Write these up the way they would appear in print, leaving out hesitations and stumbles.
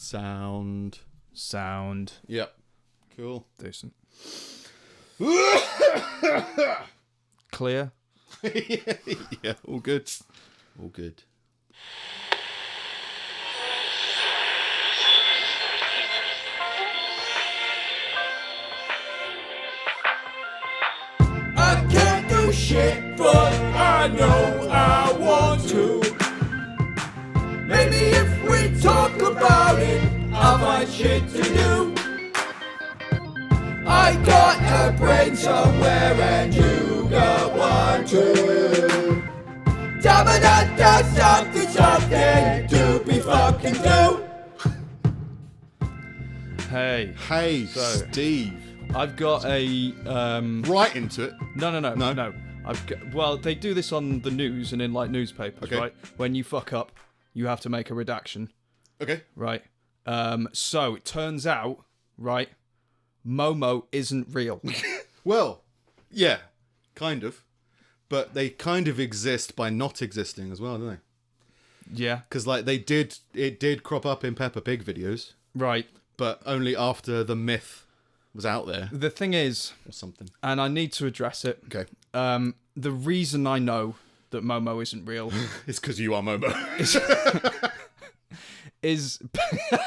Sound. Yep. Cool. Decent. Clear. Yeah, all good. All good. I can't do shit, but I know I want to. Maybe if we talk about it, I'll find shit to do. I got a brain somewhere and you got one too. Da-ba-da-da, something to be fucking do. Hey, Hey, Steve. I've got a Right into it. No. Well, they do this on the news and in like newspapers, Okay. right? When you fuck up, you have to make a redaction, Okay. right? So it turns out, right, Momo isn't real. Well, yeah, kind of. But they kind of exist by not existing as well, don't they? Yeah, Because like it did crop up in Peppa Pig videos, right. but only after the myth was out there The thing is, or something. and I need to address it. Okay. The reason I know that Momo isn't real It's because you are Momo. is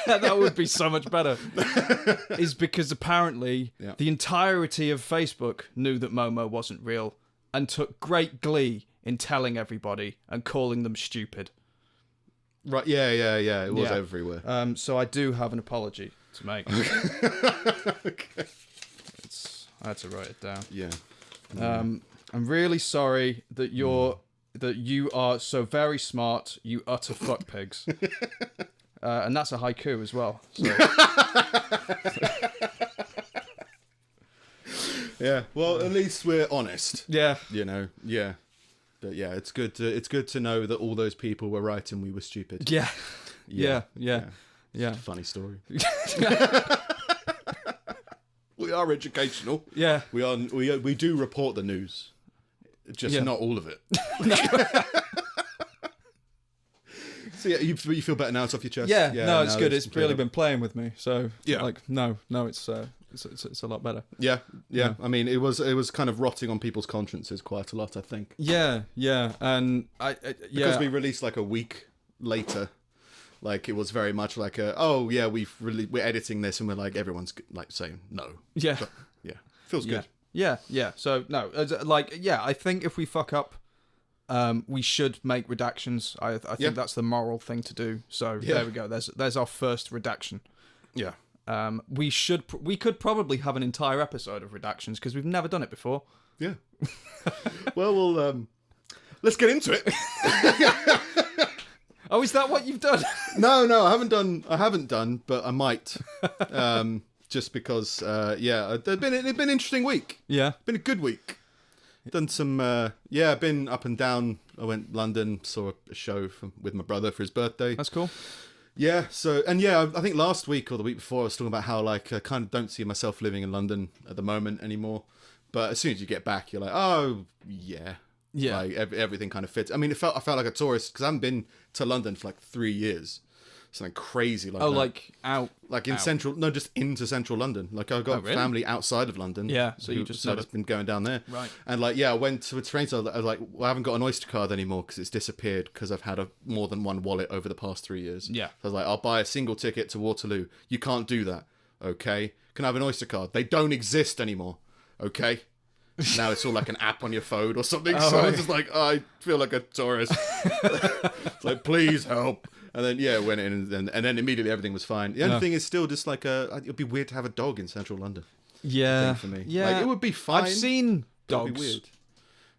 that would be so much better. Is because apparently the entirety of Facebook knew that Momo wasn't real and took great glee in telling everybody and calling them stupid. Right, yeah. It was everywhere. So I do have an apology to make. Okay. I had to write it down. Yeah. I'm really sorry that you are so very smart, you utter fuck pigs. And that's a haiku as well. So. Yeah. Well, at least we're honest. Yeah. You know. Yeah. But yeah, it's good to know that all those people were right and we were stupid. Yeah. Yeah. Yeah. It's a funny story. We are educational. Yeah. We do report the news, just not all of it. So yeah, you feel better now. It's off your chest. Yeah. No, it's good. It's cleared really up. been playing with me. So Yeah. like no, it's a lot better. Yeah. I mean, it was kind of rotting on people's consciences quite a lot, I think. Yeah, and Because we released like a week later. Like it was very much like we're editing this and we're like everyone's like saying no. Yeah. But, yeah. Feels good. Yeah. So no, I think if we fuck up, we should make redactions. I think that's the moral thing to do. So there we go. There's our first redaction. Yeah. We could probably have an entire episode of redactions because we've never done it before. Yeah. Well, let's get into it. Oh, is that what you've done? No, I haven't done, but I might. Just because, it's been an interesting week. Yeah. Been a good week. Done some, I've been up and down. I went to London, saw a show with my brother for his birthday. That's cool. Yeah, I think last week or the week before I was talking about how like I kind of don't see myself living in London at the moment anymore. But as soon as you get back, you're like, oh, yeah. Yeah. Like everything kind of fits. I mean, I felt like a tourist because I haven't been to London for like 3 years. Something crazy like that. Like out. Like in just into central London. Like I've got really? family outside of London. Yeah, so you just I've just been going down there. Right. And like, I went to a train station. I was like, well, I haven't got an Oyster card anymore because it's disappeared because I've had more than one wallet over the past 3 years. Yeah. So I was like, I'll buy a single ticket to Waterloo. You can't do that. Okay. Can I have an Oyster card? They don't exist anymore. Okay. Now it's all like an app on your phone or something. So I was just like, I feel like a tourist. It's like, please help. And then, went in and then immediately everything was fine. The only thing is still just like, it would be weird to have a dog in central London. Yeah. For me. Yeah. Like, it would be fine. I've seen It'd be dogs weird.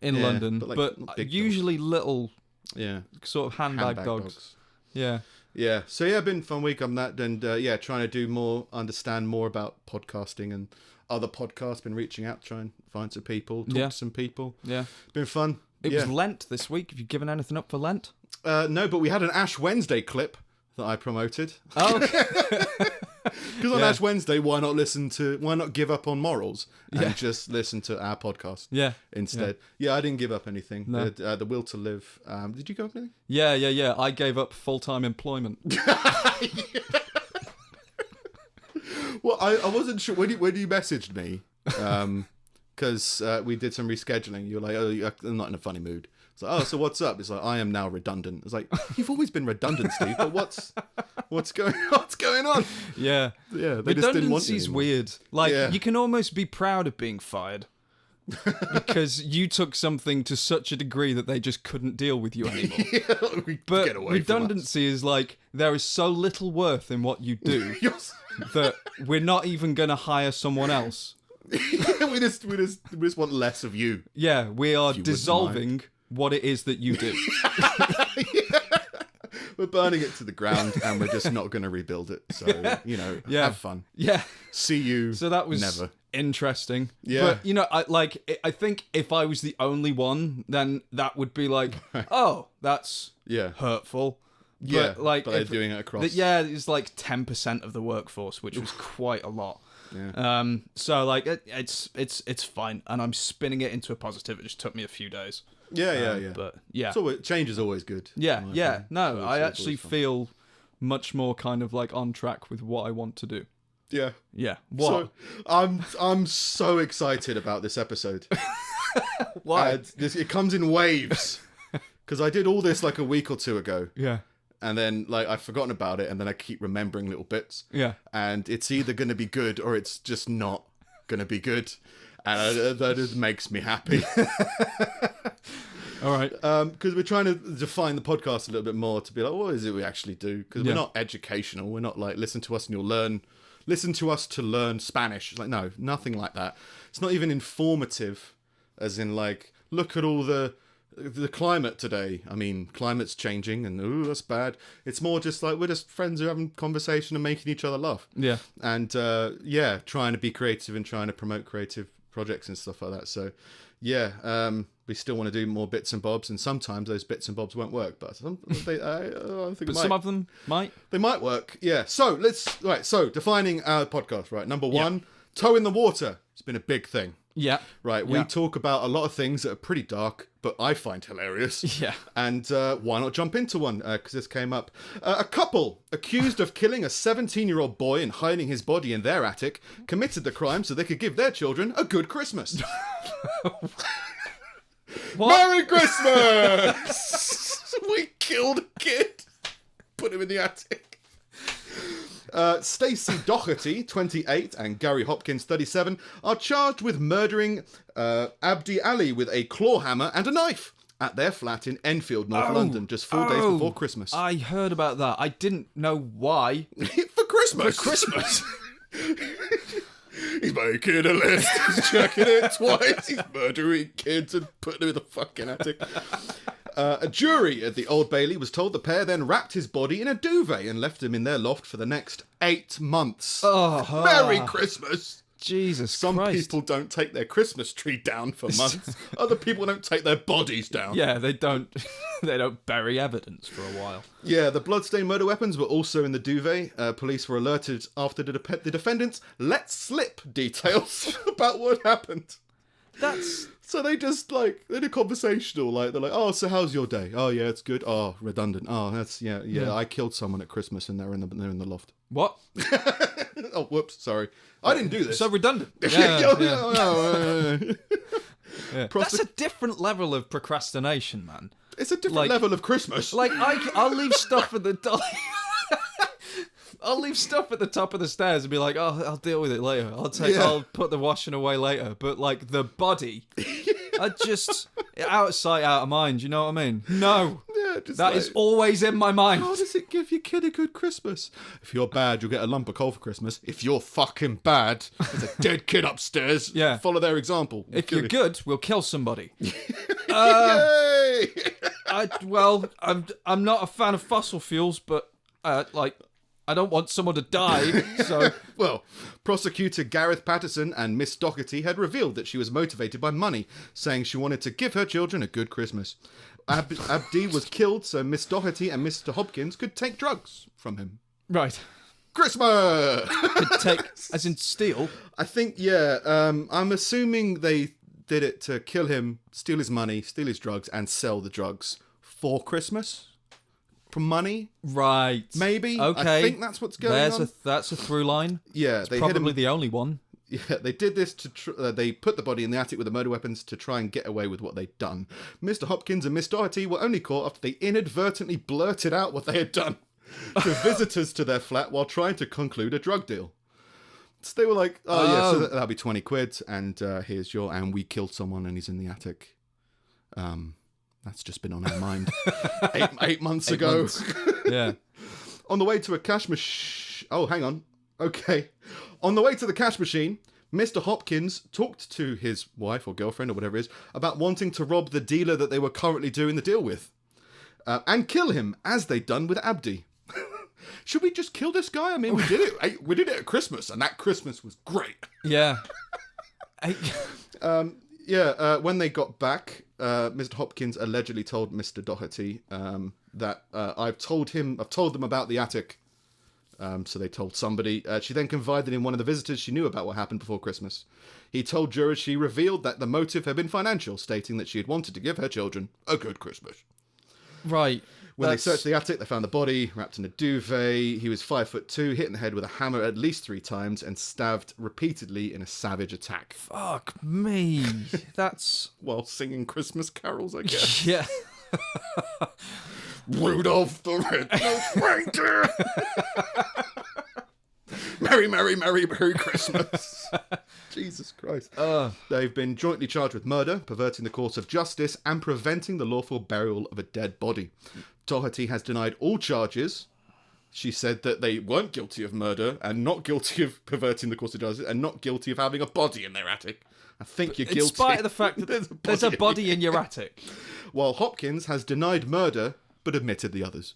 in London, but, like, not but big usually little Yeah. sort of handbag dogs. Yeah. Yeah. So yeah, been a fun week on that, and trying to understand more about podcasting and other podcasts. Been reaching out, try and find some people, talk to some people. Yeah. Been fun. It was Lent this week. Have you given anything up for Lent? No, but we had an Ash Wednesday clip that I promoted. Oh. Because on Ash Wednesday, why not give up on morals and just listen to our podcast instead? Yeah, I didn't give up anything. No. The will to live. Did you give up anything? Yeah. I gave up full-time employment. Well, I wasn't sure when you messaged me, because we did some rescheduling. You were like, "Oh, I'm not in a funny mood." It's like, "Oh, so what's up?" It's like, "I am now redundant." It's like, "You've always been redundant, Steve, but what's going on?" Yeah. Yeah, they just didn't want you Redundancy's anymore. weird. Like, you can almost be proud of being fired. Because you took something to such a degree that they just couldn't deal with you anymore. But get away redundancy is like, there is so little worth in what you do that we're not even going to hire someone else. we just want less of you. Yeah, we are you dissolving what it is that you do. We're burning it to the ground, and we're just not going to rebuild it. So, have fun. Yeah. See you. So that was never. Interesting. Yeah. But, I think if I was the only one, then that would be like, oh, that's hurtful. Yeah, but they're doing it across. It's like 10% of the workforce, which was quite a lot. Yeah. So like it's fine, and I'm spinning it into a positive. It just took me a few days. Yeah. But yeah, So change is always good. yeah. No, I always actually fun. feel much more kind of like on track with what I want to do. Yeah. Yeah. What? So I'm so excited about this episode. Why? It comes in waves. Because I did all this like a week or two ago. Yeah. And then like I've forgotten about it, and then I keep remembering little bits. Yeah. And it's either going to be good or it's just not going to be good. And that just makes me happy. All right. Because we're trying to define the podcast a little bit more to be like, what is it we actually do? Because we're not educational. We're not like, listen to us and you'll learn. Listen to us to learn Spanish. It's like, no, nothing like that. It's not even informative, as in like, look at all the climate today. I mean, climate's changing and ooh, that's bad. It's more just like we're just friends who are having conversation and making each other laugh. Yeah. And trying to be creative and trying to promote creative projects and stuff like that. So we still want to do more bits and bobs, and sometimes those bits and bobs won't work, but I think Some of them might. They might work. Yeah. So so defining our podcast, right? Number one, toe in the water. It's been a big thing. Yeah. Right, we talk about a lot of things that are pretty dark, but I find hilarious. Yeah. And why not jump into one? Because this came up. A couple accused of killing a 17-year-old boy and hiding his body in their attic committed the crime so they could give their children a good Christmas. What? Merry Christmas! We killed a kid. Put him in the attic. Stacey Doherty, 28, and Gary Hopkins, 37, are charged with murdering Abdi Ali with a claw hammer and a knife at their flat in Enfield, North London, just 4 days before Christmas. I heard about that. I didn't know why. For Christmas! For Christmas. He's making a list. He's checking it twice. He's murdering kids and putting them in the fucking attic. A jury at the Old Bailey was told the pair then wrapped his body in a duvet and left him in their loft for the next 8 months. Oh, Merry Christmas! Jesus Some Christ. people don't take their Christmas tree down for months. Other people don't take their bodies down. Yeah, they don't. They don't bury evidence for a while. Yeah, the bloodstained murder weapons were also in the duvet. Police were alerted after the defendants let slip details about what happened. That's... So they just, like, they're conversational, like, they're like, oh, so how's your day? Oh, yeah, it's good. Oh, redundant. Oh, that's, yeah, I killed someone at Christmas and they're in the loft. What? Oh, whoops, sorry. I didn't do this. So redundant. Yeah. That's a different level of procrastination, man. It's a different level of Christmas. Like, I'll leave stuff at the... I'll leave stuff at the top of the stairs and be like, oh, I'll deal with it later. I'll put the washing away later. But, like, the body, I just, out of sight, out of mind, you know what I mean? No. Yeah, that is always in my mind. How does it give your kid a good Christmas? If you're bad, you'll get a lump of coal for Christmas. If you're fucking bad, there's a dead kid upstairs. Yeah. Follow their example. If you're good, we'll kill somebody. Yay! I'm not a fan of fossil fuels, but, I don't want someone to die, so... Well, prosecutor Gareth Patterson and Miss Doherty had revealed that she was motivated by money, saying she wanted to give her children a good Christmas. Abdi was killed so Miss Doherty and Mr. Hopkins could take drugs from him. Right. Christmas! Could take, as in steal? I think, yeah. I'm assuming they did it to kill him, steal his money, steal his drugs, and sell the drugs for Christmas. from money. Right. Maybe. Okay. I think that's what's going on. That's a through line. Yeah, it's they probably hit him. the only one. Yeah, they did this to. They put the body in the attic with the murder weapons to try and get away with what they'd done. Mr. Hopkins and Miss Doherty were only caught after they inadvertently blurted out what they had done to visitors to their flat while trying to conclude a drug deal. So they were like, "Oh yeah, so that'll be 20 quid, and here's your." And we killed someone, and he's in the attic. That's just been on our mind. 8 months ago. Months. Yeah. On the way to a cash machine. Oh, hang on. Okay. On the way to the cash machine, Mr. Hopkins talked to his wife or girlfriend or whatever it is about wanting to rob the dealer that they were currently doing the deal with. And kill him, as they'd done with Abdi. Should we just kill this guy? I mean, we did it. We did it at Christmas, and that Christmas was great. Yeah. When they got back, Mr. Hopkins allegedly told Mr. Doherty that I've told them about the attic. So they told somebody. She then confided in one of the visitors she knew about what happened before Christmas. He told jurors she revealed that the motive had been financial, stating that she had wanted to give her children a good Christmas. Right. When they searched the attic, they found the body wrapped in a duvet. He was 5'2", hit in the head with a hammer at least 3 times, and stabbed repeatedly in a savage attack. Fuck me. That's... While singing Christmas carols, I guess. Yeah. Rudolph the Red-Nosed Reindeer! Merry, merry, merry, merry Christmas. Jesus Christ. They've been jointly charged with murder, perverting the course of justice, and preventing the lawful burial of a dead body. Doherty has denied all charges. She said that they weren't guilty of murder, and not guilty of perverting the course of justice, and not guilty of having a body in their attic. I think you're guilty. In spite of the fact that there's a body in your attic. While Hopkins has denied murder, but admitted the others.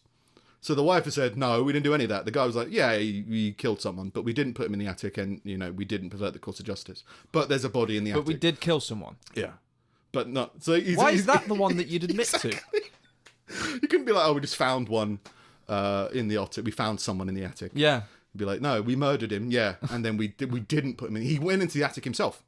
So the wife has said, no, we didn't do any of that. The guy was like, yeah, we killed someone, but we didn't put him in the attic, and, we didn't pervert the course of justice. But there's a body in the attic. But we did kill someone. Yeah. But not... So why is that the one that you'd admit to? You couldn't be like, oh, we just found one in the attic. We found someone in the attic. Yeah. You'd be like, no, we murdered him, yeah. And then we didn't put him in... He went into the attic himself.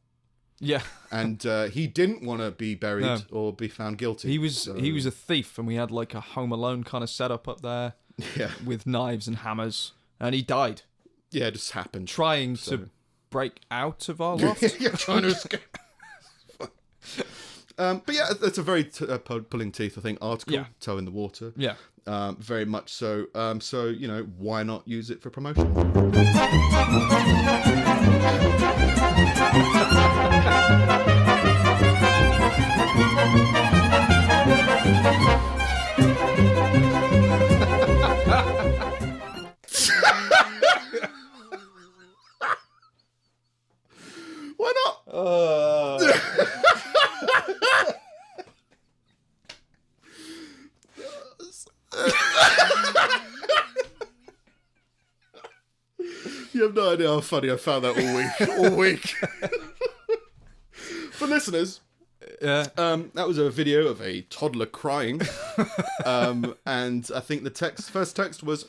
Yeah. And he didn't want to be buried or be found guilty. He was a thief, and we had like a Home Alone kind of setup up there. Yeah. With knives and hammers. And he died. Yeah, it just happened. Trying to break out of our loft. Yeah, trying to escape. But yeah, it's a very pulling teeth, I think, article. Yeah. Toe in the water. Yeah. Very much so. So, why not use it for promotion? Why not? You have no idea how funny I found that all week. For listeners, that was a video of a toddler crying, and I think the first text was,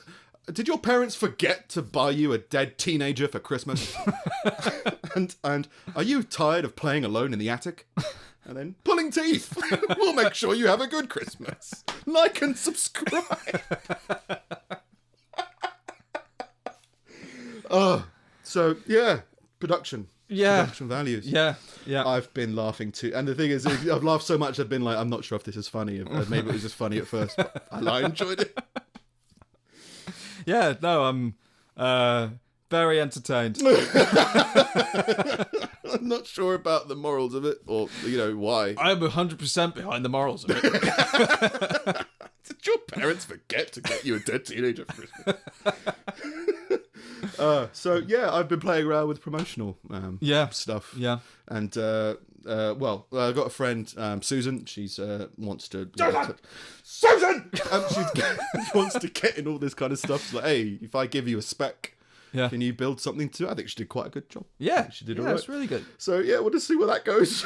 "Did your parents forget to buy you a dead teenager for Christmas?" and are you tired of playing alone in the attic? And then pulling teeth. We'll make sure you have a good Christmas. Like and subscribe. So yeah, production values. Yeah. I've been laughing too, and the thing is, I've laughed so much I've been like, I'm not sure if this is funny. Maybe it was just funny at first, but I enjoyed it. Yeah, no, I'm very entertained. I'm not sure about the morals of it, or why. I'm 100% behind the morals of it. Did your parents forget to get you a dead teenager for Christmas? So yeah, I've been playing around with promotional stuff. Yeah. And I've got a friend, Susan. She's wants to Susan. She wants to get in all this kind of stuff. She's like, hey, if I give you a spec, can you build something to? I think she did quite a good job. Yeah, she did all right. It's really good. So yeah, we'll just see where that goes.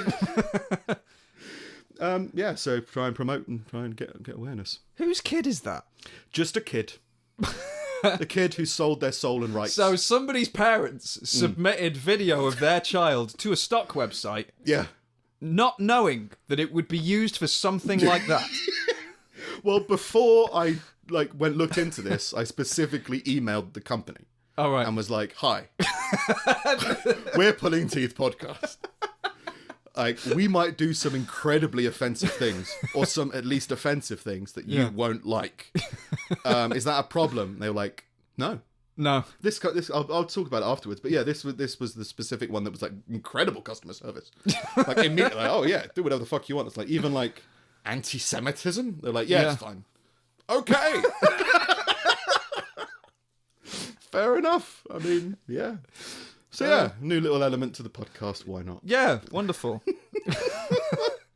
So try and promote and try and get awareness. Whose kid is that? Just a kid. The kid who sold their soul and rights. So somebody's parents submitted video of their child to a stock website. Yeah. Not knowing that it would be used for something like that. Well, before I looked into this, I specifically emailed the company. All right. And was like, "Hi, we're Pulling Teeth podcast. Like, we might do some incredibly offensive things, or some at least offensive things that you won't like. Is that a problem?" They were like, "No." This I'll talk about it afterwards. But yeah, this was the specific one that was like incredible customer service. Like immediately, like, "Oh yeah, do whatever the fuck you want." It's like even like anti-Semitism. They're like, "Yeah, it's fine." Okay. Fair enough. I mean, yeah. So yeah, new little element to the podcast. Why not? Yeah, wonderful.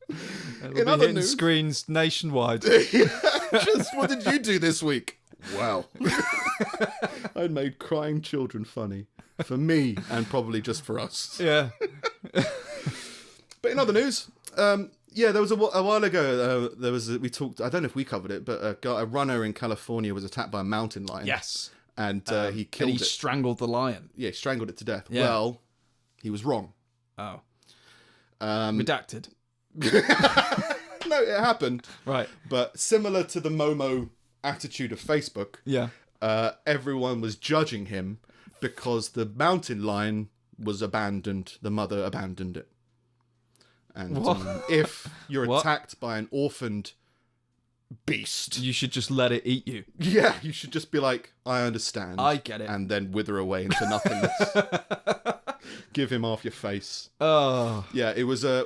It'll be other hitting news- screens nationwide. Just what did you do this week? Well, I made crying children funny for me and probably just for us. Yeah. But in other news, there was a while ago. We talked. I don't know if we covered it, but a runner in California was attacked by a mountain lion. Yes. And he killed and he it. strangled the lion. Yeah, he strangled it to death. Yeah. Well, he was wrong. Oh. Redacted. No, it happened. Right. But similar to the Momo attitude of Facebook, everyone was judging him because the mountain lion was abandoned. The mother abandoned it. And if you're attacked by an orphaned beast, you should just let it eat you. Yeah, you should just be like, "I understand. I get it." And then wither away into nothingness. Give him half your face. Oh. Yeah, it was a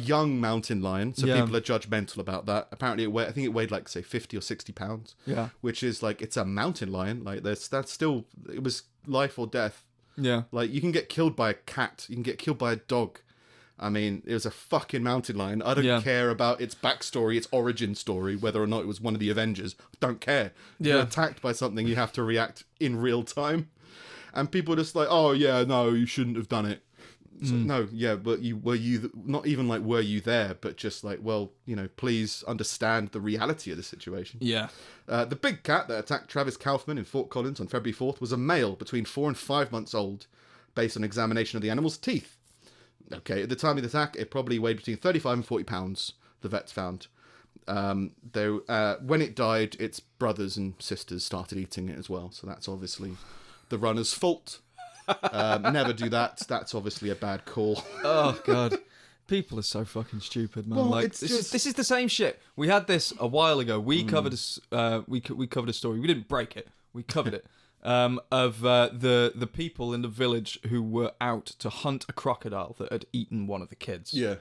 young mountain lion, so people are judgmental about that. Apparently, I think it weighed like say 50 or 60 pounds. Yeah, which is like, it's a mountain lion. Like that's still, it was life or death. Yeah, like you can get killed by a cat, you can get killed by a dog. I mean, it was a fucking mountain lion. I don't care about its backstory, its origin story, whether or not it was one of the Avengers. I don't care. If you're attacked by something, you have to react in real time. And people are just like, "Oh yeah, no, you shouldn't have done it." Like, no, yeah, but were you not even like, were you there? But just like, well, please understand the reality of the situation. Yeah. The big cat that attacked Travis Kaufman in Fort Collins on February 4th was a male between 4 and 5 months old, based on examination of the animal's teeth. Okay, at the time of the attack, it probably weighed between 35 and 40 pounds, the vets found. When it died, its brothers and sisters started eating it as well, so that's obviously the runner's fault. Never do that. That's obviously a bad call. Oh, God. People are so fucking stupid, man. Well, like this is the same shit. We had this a while ago. We covered we covered a story. We didn't break it. We covered it. Of the people in the village who were out to hunt a crocodile that had eaten one of the kids. Yeah.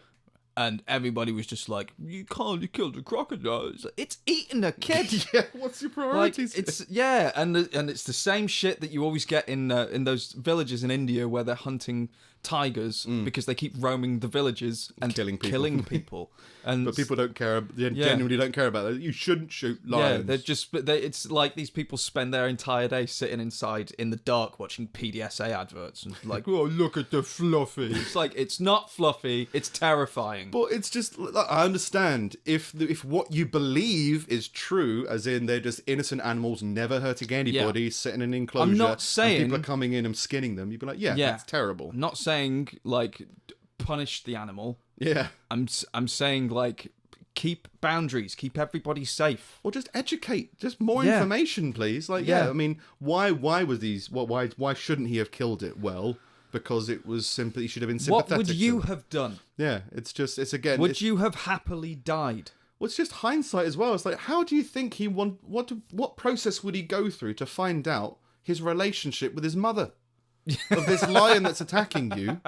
And everybody was just like, "You can't kill the crocodile. It's eating a kid." Yeah, what's your priorities? Like, and it's the same shit that you always get in those villages in India where they're hunting tigers because they keep roaming the villages and killing people. And but people don't care. They genuinely don't care about that. You shouldn't shoot lions. Yeah, it's like these people spend their entire day sitting inside in the dark watching PDSA adverts and like, "Oh, look at the fluffy." It's like, it's not fluffy. It's terrifying. But it's just, I understand if what you believe is true, as in they're just innocent animals never hurting anybody, sitting in an enclosure. I'm not saying and people are coming in and skinning them. You'd be like, that's terrible. I'm not saying like punish the animal. Yeah. I'm saying like keep boundaries, keep everybody safe, or just educate, just more information, please. Like, I mean, why was these? Why shouldn't he have killed it? Well, because it was simply, he should have been sympathetic. What would you have done? Yeah, it's again. Would you have happily died? Well, it's just hindsight as well. It's like, how do you think he what process would he go through to find out his relationship with his mother of this lion that's attacking you?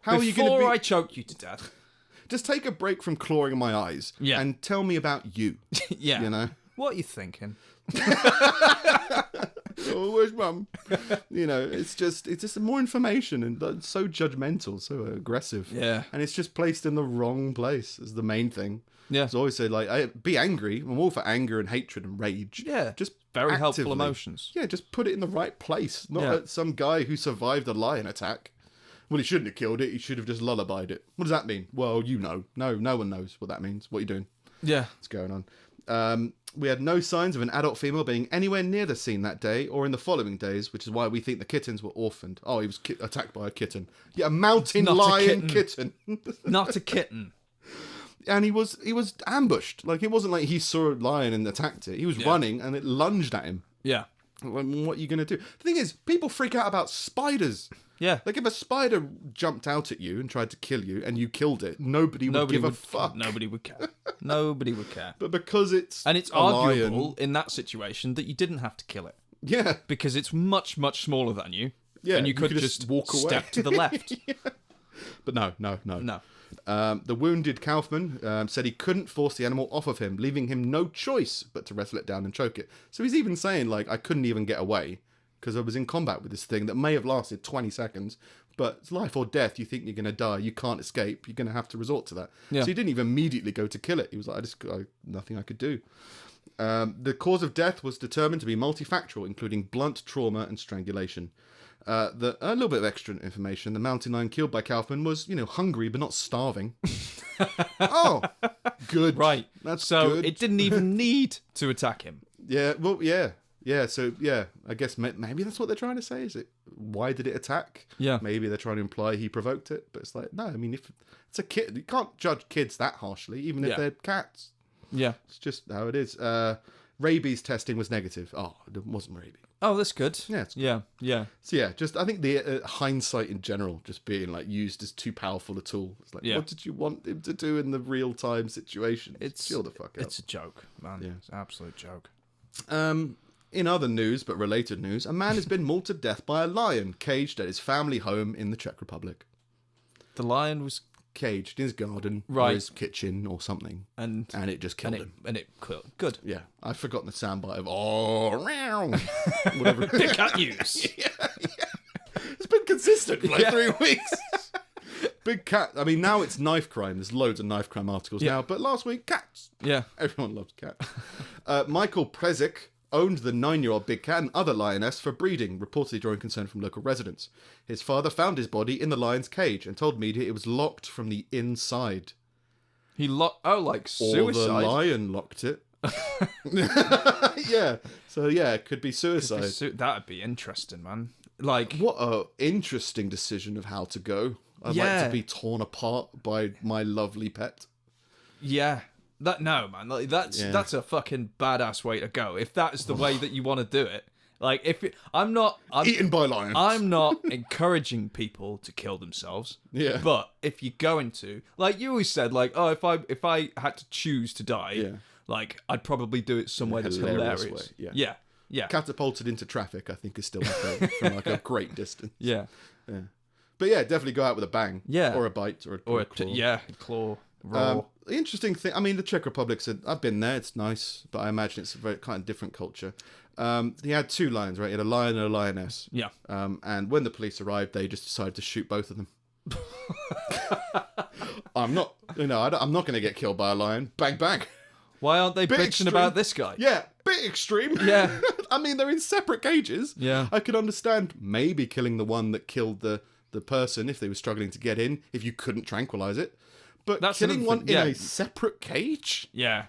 How are you going to Before I choke you to death. Just take a break from clawing my eyes and tell me about you. Yeah. You know? What are you thinking? Oh, where's mum? It's just more information, and it's so judgmental, so aggressive. Yeah. And it's just placed in the wrong place is the main thing. Yeah. As I always say, like, be angry. I'm all for anger and hatred and rage. Yeah. Just very actively, helpful emotions. Yeah, just put it in the right place. Not at some guy who survived a lion attack. Well, he shouldn't have killed it. He should have just lullabied it. What does that mean? Well, no one knows what that means. What are you doing? Yeah. What's going on? We had no signs of an adult female being anywhere near the scene that day or in the following days, which is why we think the kittens were orphaned. Oh, he was attacked by a kitten. Yeah, a mountain lion kitten. Not a kitten. and he was ambushed. Like, it wasn't like he saw a lion and attacked it. He was running and it lunged at him. Yeah. What are you going to do? The thing is, people freak out about spiders. Yeah. Like, if a spider jumped out at you and tried to kill you and you killed it, nobody would give a fuck. Nobody would care. Nobody would care. But because it's arguable lion, in that situation that you didn't have to kill it. Yeah. Because it's much, much smaller than you. Yeah. And you could just walk away. Step to the left. Yeah. But no. The wounded Kaufman said he couldn't force the animal off of him, leaving him no choice but to wrestle it down and choke it. So he's even saying, like, I couldn't even get away because I was in combat with this thing that may have lasted 20 seconds, but it's life or death. You think you're going to die, you can't escape, you're going to have to resort to that. Yeah. So he didn't even immediately go to kill it. He was like, nothing I could do. The cause of death was determined to be multifactorial, including blunt trauma and strangulation. A little bit of extra information. The mountain lion killed by Kaufman was, hungry but not starving. Oh, good. Right. That's so good. It didn't even need to attack him. Yeah, well, yeah. Yeah, so, yeah, I guess maybe that's what they're trying to say. Is it, why did it attack? Yeah. Maybe they're trying to imply he provoked it, but it's like, no, I mean, if it's a kid, you can't judge kids that harshly, even if they're cats. Yeah. It's just how it is. Rabies testing was negative. Oh, it wasn't rabies. Oh, that's good. Yeah, it's good. Yeah. So yeah, just I think the hindsight in general, just being like used as too powerful a tool. It's like, what did you want him to do in the real time situation? Chill the fuck out. It's a joke, man. Yeah. It's an absolute joke. In other news, but related news, a man has been mauled to death by a lion caged at his family home in the Czech Republic. The lion was caged in his garden or his kitchen or something, and it just killed him. And it killed. Good. Yeah, I've forgotten the soundbite of whatever. Big cat use. Yeah. It's been consistent for like 3 weeks. Big cat. I mean, now it's knife crime. There's loads of knife crime articles now, but last week, cats. Yeah. Everyone loves cats. Michael Prezik owned the 9-year-old big cat and other lioness for breeding, reportedly drawing concern from local residents. His father found his body in the lion's cage and told media it was locked from the inside. He like suicide? Or the lion locked it. Yeah. So, yeah, it could be suicide. That'd be interesting, man. Like, what a interesting decision of how to go. I'd like to be torn apart by my lovely pet. Yeah. Man. Like, that's a fucking badass way to go. If that's the way that you want to do it. Like, I'm eaten by lions. I'm not encouraging people to kill themselves. Yeah. But if you're going to, like you always said, like, oh, if I had to choose to die, like, I'd probably do it somewhere that's hilarious. Way. Yeah. Catapulted into traffic, I think, is still my favourite from like a great distance. Yeah. But yeah, definitely go out with a bang. Yeah. Or a bite or a claw. Claw. Raw. The interesting thing, I mean, the Czech Republic said, I've been there, it's nice, but I imagine it's a very kind of different culture. He had 2 lions, right? He had a lion and a lioness. Yeah. And when the police arrived, they just decided to shoot both of them. I'm not going to get killed by a lion. Bang, bang. Why aren't they bitching extreme. about this guy? Yeah, bit extreme. Yeah. I mean, they're in separate cages. Yeah. I could understand maybe killing the one that killed the person if they were struggling to get in, if you couldn't tranquilize it. But that's killing one in a separate cage? Yeah.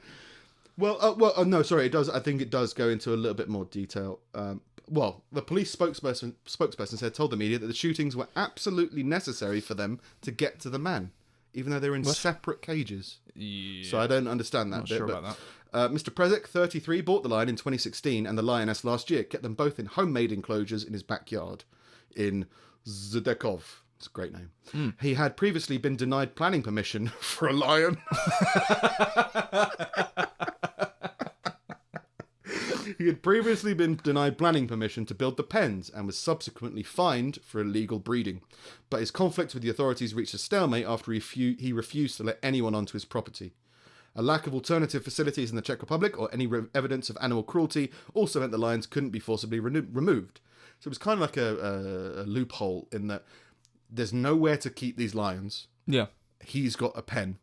Well, no, sorry. It does. I think it does go into a little bit more detail. The police spokesperson told the media that the shootings were absolutely necessary for them to get to the man, even though they're in separate cages. Yeah. So I don't understand that. Not sure about that. Mr. Prezik, 33, bought the lion in 2016 and the lioness last year. Kept them both in homemade enclosures in his backyard in Zdekov. It's a great name. He had previously been denied planning permission for a lion. He had previously been denied planning permission to build the pens and was subsequently fined for illegal breeding. But his conflict with the authorities reached a stalemate after he refused to let anyone onto his property. A lack of alternative facilities in the Czech Republic or any evidence of animal cruelty also meant the lions couldn't be forcibly removed. So it was kind of like a loophole in that there's nowhere to keep these lions. Yeah. He's got a pen,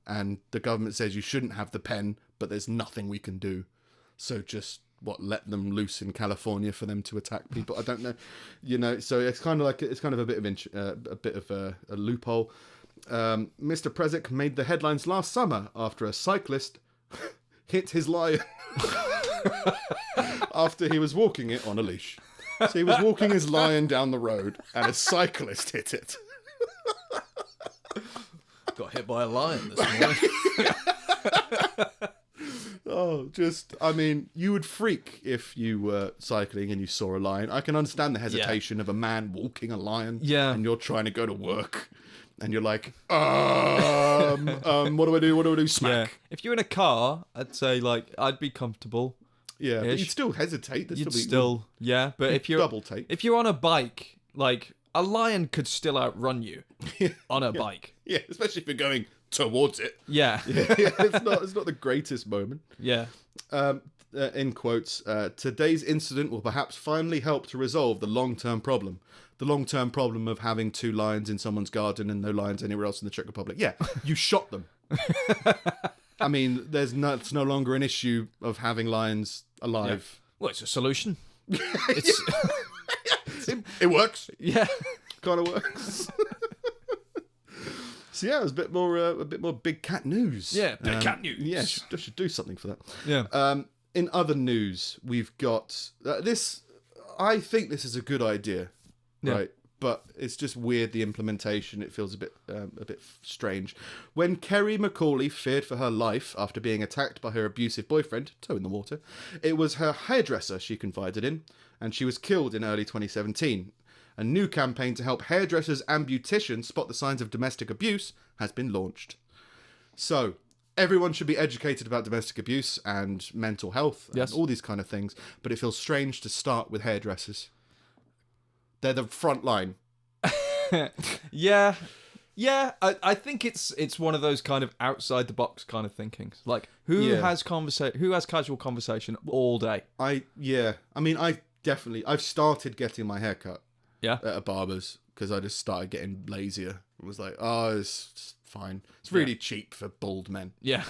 and the government says you shouldn't have the pen, but there's nothing we can do. So just, let them loose in California for them to attack people? I don't know. So it's kind of like, it's kind of a bit of a loophole. Mr. Prezik made the headlines last summer after a cyclist hit his lion after he was walking it on a leash. So he was walking his lion down the road and a cyclist hit it. got hit by a lion this morning. Oh, you would freak if you were cycling and you saw a lion. I can understand the hesitation of a man walking a lion. Yeah. And you're trying to go to work. And you're like, what do I do? What do I do? Smack. Yeah. If you're in a car, I'd say, like, I'd be comfortable. Yeah, but you'd still hesitate. But if you're double take. If you're on a bike, like, a lion could still outrun you on a bike. Yeah, especially if you're going towards it. Yeah. It's not the greatest moment. Yeah. In quotes, today's incident will perhaps finally help to resolve the long-term problem. The long-term problem of having 2 lions in someone's garden and no lions anywhere else in the Czech Republic. Yeah, you shot them. I mean, it's no longer an issue of having lions alive. Yeah. Well, it's a solution. It works. Yeah. Kind of works. So yeah, it was a bit more big cat news. Yeah, big cat news. Yeah, should do something for that. Yeah. In other news, we've got this. I think this is a good idea, right? But it's just weird, the implementation. It feels a bit strange. When Kerry Macaulay feared for her life after being attacked by her abusive boyfriend, toe in the water, it was her hairdresser she confided in, and she was killed in early 2017. A new campaign to help hairdressers and beauticians spot the signs of domestic abuse has been launched. So, everyone should be educated about domestic abuse and mental health and all these kind of things, but it feels strange to start with hairdressers. They're the front line. Yeah. I think it's one of those kind of outside the box kind of thinkings. Like, who has casual conversation all day? I've started getting my hair cut. Yeah. At a barber's, because I just started getting lazier. It was like, it's fine. It's really cheap for bald men. Yeah.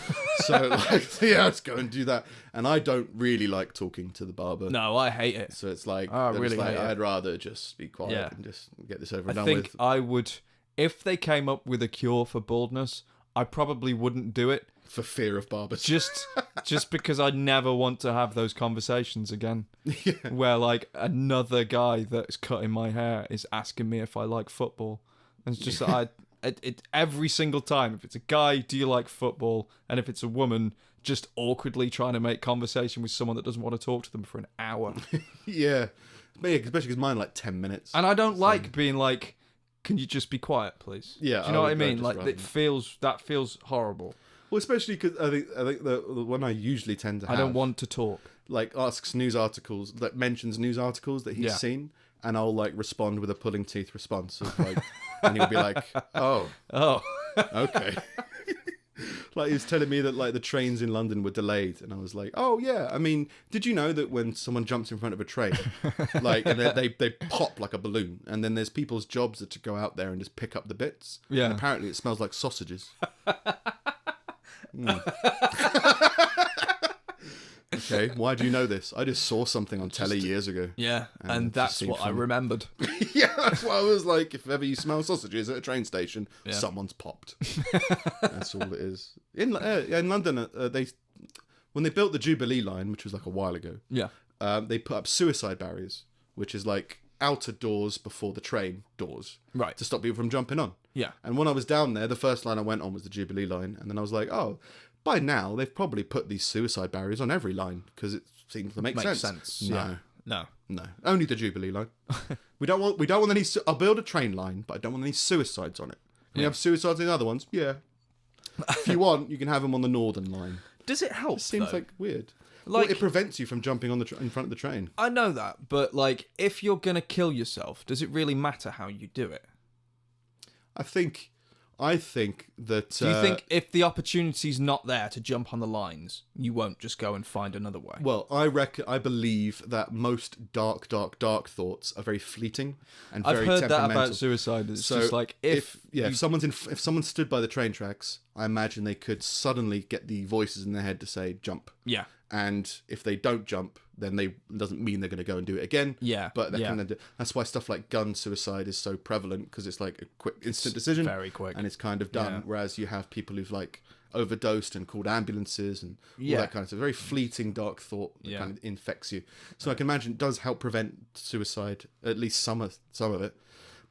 So, let's go and do that. And I don't really like talking to the barber. No, I hate it. So it's like, hate it. I'd rather just be quiet and just get this over and done with. I think I would, if they came up with a cure for baldness, I probably wouldn't do it. For fear of barbers. Just because I never want to have those conversations again. Yeah. Where, like, another guy that's cutting my hair is asking me if I like football. And it's just that every single time, if it's a guy, do you like football? And if it's a woman, just awkwardly trying to make conversation with someone that doesn't want to talk to them for an hour. Yeah. Especially because mine like 10 minutes. And I don't like being like, can you just be quiet, please? Yeah. Do you know what I mean? Like, that feels horrible. Well, especially because I think the one I usually tend to have... I don't want to talk. Like, asks news articles, that mentions news articles that he's seen, and I'll, like, respond with a pulling teeth response. Of, like, and he'll be like, oh, okay. Like, he was telling me that, like, the trains in London were delayed, and I was like, oh, yeah. I mean, did you know that when someone jumps in front of a train, like, and they pop like a balloon, and then there's people's jobs are to go out there and just pick up the bits? Yeah. And apparently it smells like sausages. Okay, why do you know this? I just saw something on telly years ago. Yeah, and that's what I remembered. Yeah, that's what I was like. If ever you smell sausages at a train station, someone's popped. That's all it is. In London, when they built the Jubilee line, which was like a while ago, they put up suicide barriers, which is like outer doors before the train doors, right, to stop people from jumping on. Yeah. And when I was down there, the first line I went on was the Jubilee line, and then I was like, oh, by now they've probably put these suicide barriers on every line because it seems to make sense. No. Only the Jubilee line. we don't want any. I'll build a train line, but I don't want any suicides on it. We have suicides in the other ones. Yeah. If you want, you can have them on the Northern line. Does it help? It seems like weird. Like, well, it prevents you from jumping on in front of the train. I know that, but like, if you're gonna kill yourself, does it really matter how you do it? I think that... Do you think if the opportunity's not there to jump on the lines, you won't just go and find another way? Well, I believe that most dark thoughts are very fleeting and very temperamental. I've heard that about suicide. It's just like, if someone stood by the train tracks, I imagine they could suddenly get the voices in their head to say, jump. Yeah. And if they don't jump, then it doesn't mean they're going to go and do it again. Yeah. But that's why stuff like gun suicide is so prevalent, because it's like a quick, instant decision. Very quick. And it's kind of done. Yeah. Whereas you have people who've like overdosed and called ambulances and all that kind of stuff. Very fleeting, dark thought that kind of infects you. So I can imagine it does help prevent suicide, at least some of it.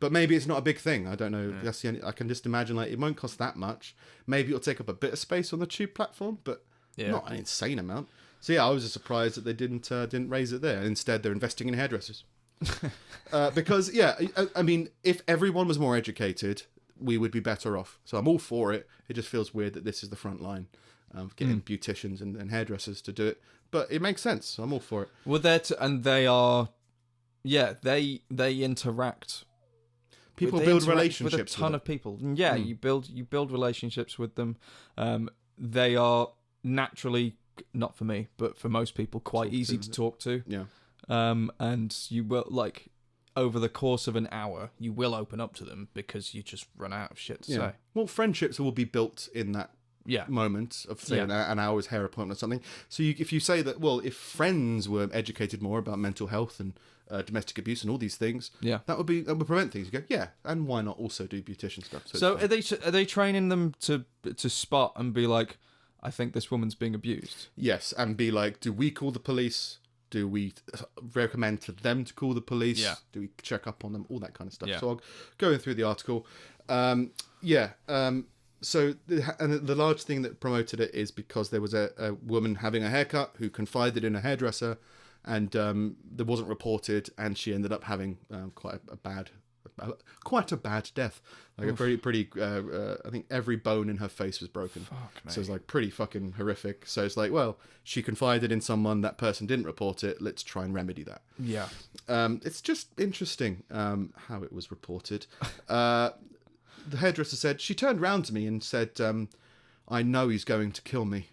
But maybe it's not a big thing. I don't know. That's the only, I can just imagine it won't cost that much. Maybe it'll take up a bit of space on the tube platform, but not an insane amount. So I was just surprised that they didn't raise it there. Instead, they're investing in hairdressers. Because I mean, if everyone was more educated, we would be better off. So I'm all for it. It just feels weird that this is the front line of getting beauticians and hairdressers to do it. But it makes sense. So I'm all for it. Well, and they are, they interact. People build relationships with a ton of people. Yeah, you build relationships with them. They are naturally, not for me, but for most people, quite easy to talk to. Yeah. And you will, over the course of an hour, you will open up to them because you just run out of shit to say. Well, friendships will be built in that moment of, say, an hour's hair appointment or something. So if you say that, well, if friends were educated more about mental health and domestic abuse and all these things, that would prevent things. You go, and why not also do beautician stuff? So are they training them to spot and be like, I think this woman's being abused? Yes, and be like, do we call the police? Do we recommend to them to call the police? Yeah. Do we check up on them? All that kind of stuff. Yeah. So I'll go through the article. So the large thing that promoted it is because there was a woman having a haircut who confided in a hairdresser, and that wasn't reported, and she ended up having quite a bad death. A pretty I think every bone in her face was broken. So it's pretty fucking horrific. So it's well, she confided in someone, that person didn't report it, let's try and remedy that. Yeah. It's just interesting how it was reported. The hairdresser said, she turned round to me and said, I know he's going to kill me.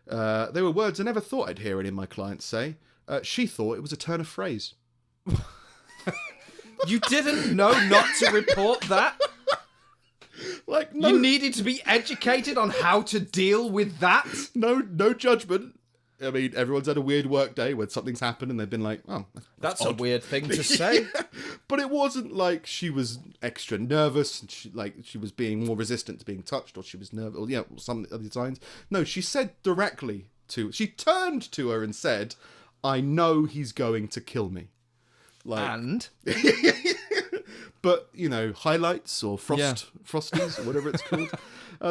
They were words I never thought I'd hear any of my clients say. She thought it was a turn of phrase. You didn't know not to report that? No, you needed to be educated on how to deal with that? No judgment. I mean, everyone's had a weird work day when something's happened and they've been like, oh, that's a weird thing to say. But it wasn't like she was extra nervous and she was being more resistant to being touched, or she was nervous, or some other signs. No, she said directly she turned to her and said, I know he's going to kill me. And? But, highlights or frosties or whatever it's called.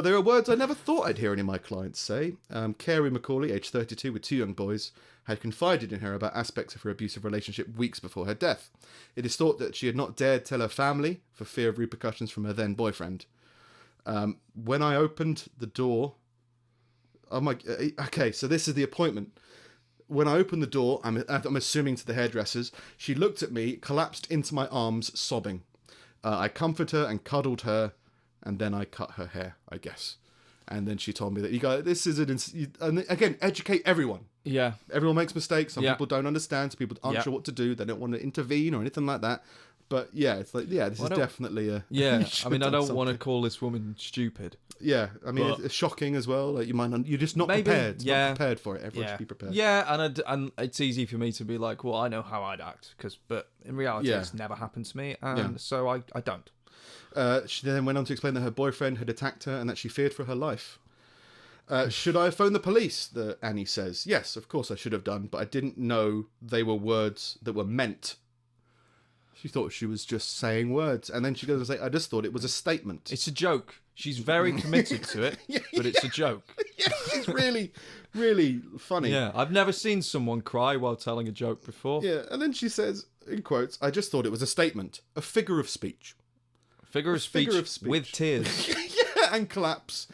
There are words I never thought I'd hear any of my clients say. Carrie McCauley, age 32, with 2 young boys, had confided in her about aspects of her abusive relationship weeks before her death. It is thought that she had not dared tell her family for fear of repercussions from her then boyfriend. When I opened the door... Okay, so this is the appointment. When I opened the door, I'm assuming to the hairdressers, she looked at me, collapsed into my arms, sobbing. I comforted her and cuddled her, and then I cut her hair, I guess. And then she told me that, this is and again, educate everyone. Yeah. Everyone makes mistakes. Some people don't understand. Some people aren't sure what to do. They don't want to intervene or anything like that. But this is definitely a... Yeah, I mean, I don't want to call this woman stupid. Yeah, I mean, it's shocking as well. You're just not prepared. Not prepared for it. Everyone should be prepared. Yeah, and it's easy for me to be like, well, I know how I'd act, but in reality, it's never happened to me, and so I don't. She then went on to explain that her boyfriend had attacked her and that she feared for her life. Should I have phoned the police? Annie says. Yes, of course I should have done, but I didn't know they were words that were meant. She thought she was just saying words. And then she goes and says, I just thought it was a statement. It's a joke. She's very committed to it, but it's a joke. Yeah, she's really, really funny. Yeah, I've never seen someone cry while telling a joke before. Yeah, and then she says, in quotes, I just thought it was a statement, a figure of speech. Figure of speech with tears. And collapse.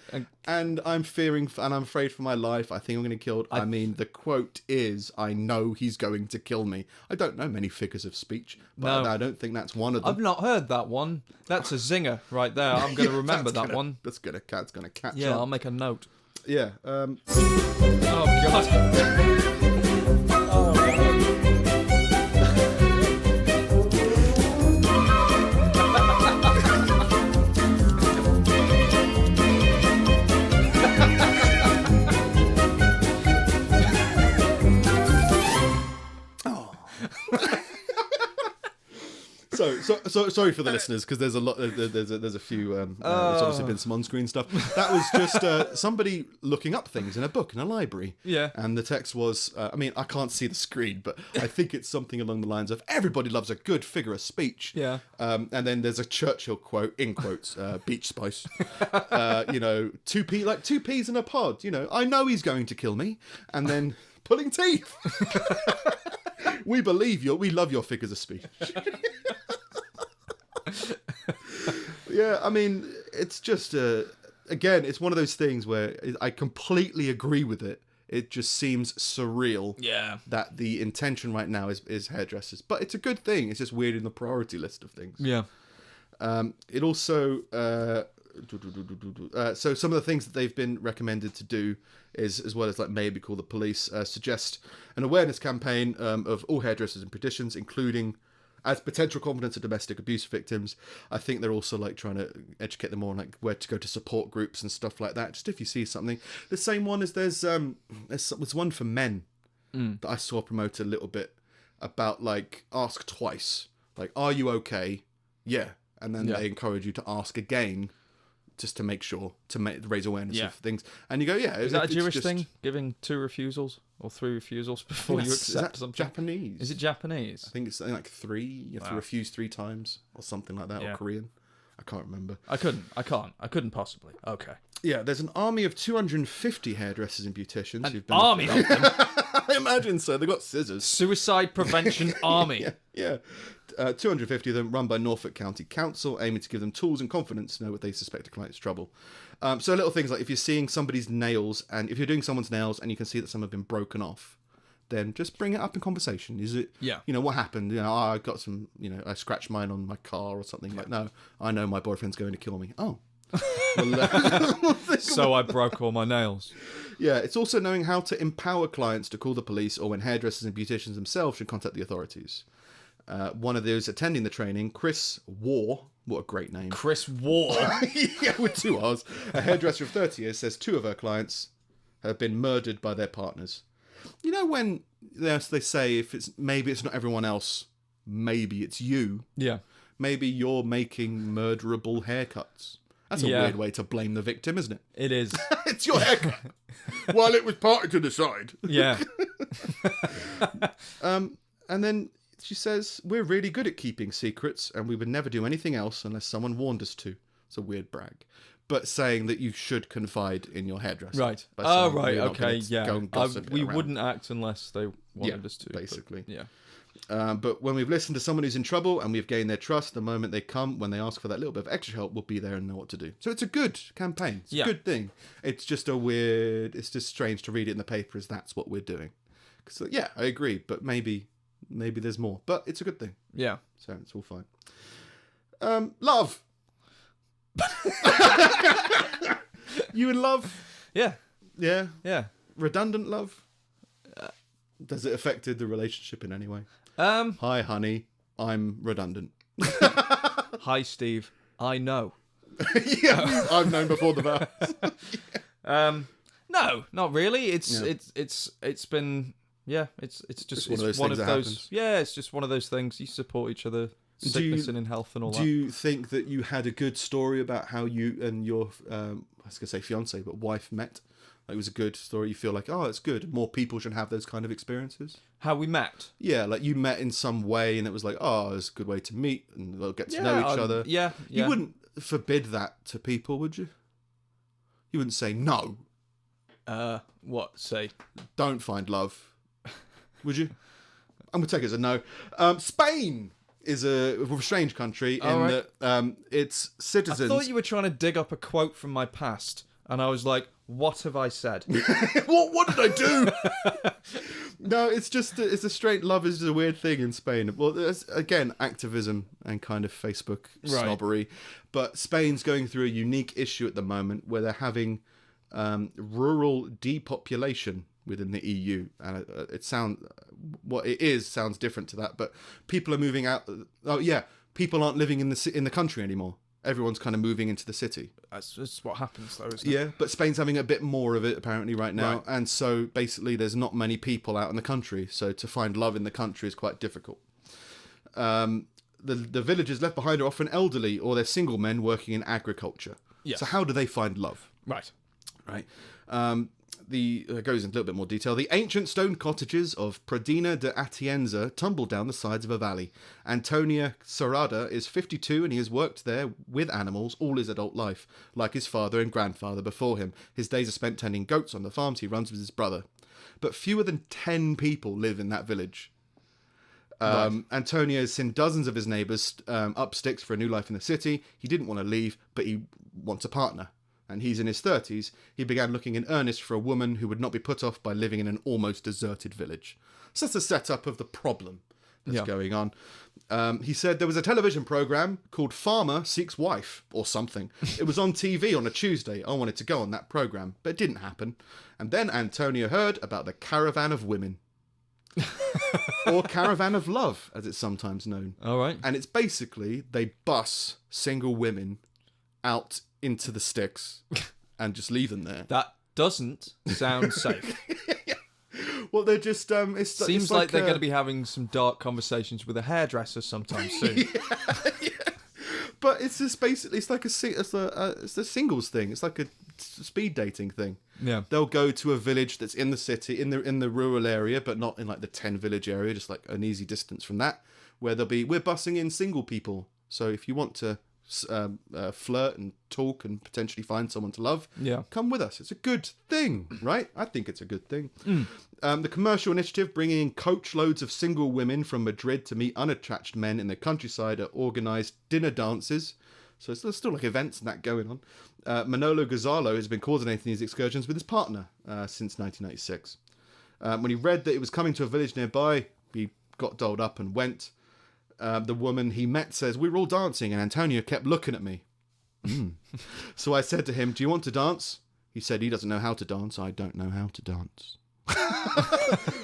And I'm fearing, and I'm afraid for my life. I think I'm going to get killed. I mean, the quote is, I know he's going to kill me. I don't know many figures of speech, but I don't think that's one of them. I've not heard that one. That's a zinger right there. I'm going to remember that one. That's going to catch up. Yeah, I'll make a note. Yeah. Oh, God. So sorry for the listeners, because there's a lot. There's a few. There's obviously been some on-screen stuff. That was just somebody looking up things in a book in a library. Yeah. And the text was, I mean, I can't see the screen, but I think it's something along the lines of "Everybody loves a good figure of speech." Yeah. And then there's a Churchill quote in quotes, Beach Spice. Two peas in a pod. I know he's going to kill me, and then pulling teeth. We believe you. We love your figures of speech. Yeah, I mean, it's just again, it's one of those things where I completely agree with it. It just seems surreal. Yeah. That the intention right now is hairdressers, but it's a good thing. It's just weird in the priority list of things. Yeah. It also so some of the things that they've been recommended to do is, as well as like maybe call the police, suggest an awareness campaign of all hairdressers and beauticians, including as potential confidants of domestic abuse victims. I think they're also like trying to educate them more on like where to go to support groups and stuff like that. Just if you see something. The same one as there's one for men that I saw promote a little bit about like ask twice. Like, are you okay? Yeah. And then they encourage you to ask again, just to make sure, to raise awareness of things. And you go, yeah. Is that a Jewish thing? Giving 2 refusals or 3 refusals before you accept something? Japanese. Is it Japanese? I think it's something like 3. You have to refuse 3 times or something like that, or Korean. I can't remember. I couldn't possibly. Okay. Yeah, there's an army of 250 hairdressers and beauticians. An army of them? I imagine so. They've got scissors. Suicide Prevention Army. Yeah. 250 of them run by Norfolk County Council, aiming to give them tools and confidence to know what they suspect a client's trouble. So little things like if you're seeing somebody's nails, and if you're doing someone's nails and you can see that some have been broken off, then just bring it up in conversation. Is it, what happened? I got some, I scratched mine on my car or something. Like, no, I know my boyfriend's going to kill me. Oh. So I broke all my nails. Yeah, it's also knowing how to empower clients to call the police, or when hairdressers and beauticians themselves should contact the authorities. One of those attending the training, Chris War, what a great name. Chris War. Yeah, with 2 R's. A hairdresser of 30 years says 2 of her clients have been murdered by their partners. When they say maybe it's not everyone else, maybe it's you. Yeah. Maybe you're making murderable haircuts. That's a weird way to blame the victim, isn't it? It is. It's your haircut. Well, it was parted to the side. Yeah. And then she says, we're really good at keeping secrets, and we would never do anything else unless someone warned us to. It's a weird brag. But saying that you should confide in your hairdresser. Right. Oh, right. Okay. Yeah. We wouldn't act unless they wanted us to. Basically. But, yeah. But when we've listened to someone who's in trouble and we've gained their trust, the moment they come, when they ask for that little bit of extra help, we'll be there and know what to do. So it's a good campaign. It's a good thing. It's just it's just strange to read it in the paper as that's what we're doing. Because, I agree, but maybe there's more. But it's a good thing. Yeah. So it's all fine. Love. You in love? Yeah. Yeah? Yeah. Redundant love? Does it affected the relationship in any way? Hi, honey. I'm redundant. Hi, Steve. I know. Yeah, I've known before the vows. No, not really. It's been it's just one of those. Yeah, it's just one of those things. You support each other, sickness and in health and all that. Do you think that you had a good story about how you and your I was gonna say fiance, but wife met? Like, it was a good story. You feel like, oh, it's good. More people should have those kind of experiences. How we met? Yeah, like you met in some way, and it was like, oh, it's a good way to meet and they'll get to know each other. Yeah. You wouldn't forbid that to people, would you? You wouldn't say no. What? Say? Don't find love. Would you? I'm gonna take it as a no. Spain is a strange country that its citizens. I thought you were trying to dig up a quote from my past, and I was like, what have I said? What did I do? No, it's just it's a straight love is a weird thing in Spain. Well, there's, again, activism and kind of Facebook snobbery, but Spain's going through a unique issue at the moment where they're having rural depopulation within the EU, and it sounds different to that, but people are moving out. Oh yeah, people aren't living in the country anymore. Everyone's kind of moving into the city. That's what happens, though, isn't it? Yeah, but Spain's having a bit more of it, apparently, right now. Right. And so, basically, there's not many people out in the country. So, to find love in the country is quite difficult. the villagers left behind are often elderly or they're single men working in agriculture. Yes. So how do they find love? Right. Goes into a little bit more detail. The ancient stone cottages of Pradina de Atienza tumble down the sides of a valley. Antonia Sarada is 52 and he has worked there with animals all his adult life, like his father and grandfather before him. His days are spent tending goats on the farms he runs with his brother. But fewer than 10 people live in that village. Antonio has seen dozens of his neighbours up sticks for a new life in the city. He didn't want to leave, but he wants a partner. And he's in his 30s. He began looking in earnest for a woman who would not be put off by living in an almost deserted village. So that's a setup of the problem that's going on. He said there was a television program called Farmer Seeks Wife or something. It was on TV on a Tuesday. I wanted to go on that program, but it didn't happen. And then Antonio heard about the Caravan of Women. Or Caravan of Love, as it's sometimes known. All right. And it's basically they bus single women out into the sticks and just leave them there. That doesn't sound safe. Well, they're just Seems like they're going to be having some dark conversations with a hairdresser sometime soon. Yeah. But it's just basically it's a singles thing. It's like a speed dating thing. Yeah. They'll go to a village that's in the city, in the rural area, but not in like the 10 village area, just like an easy distance from that, where we're bussing in single people. So if you want to flirt and talk and potentially find someone to love, come with us. It's a good thing, right? I think it's a good thing. The commercial initiative bringing in coach loads of single women from Madrid to meet unattached men in the countryside are organised dinner dances. So there's still like events and that going on. Manolo Gonzalo has been coordinating these excursions with his partner since 1996. When he read that it was coming to a village nearby, he got dolled up and went. The woman he met says, we were all dancing and Antonio kept looking at me. So I said to him, do you want to dance? He said he doesn't know how to dance. I don't know how to dance.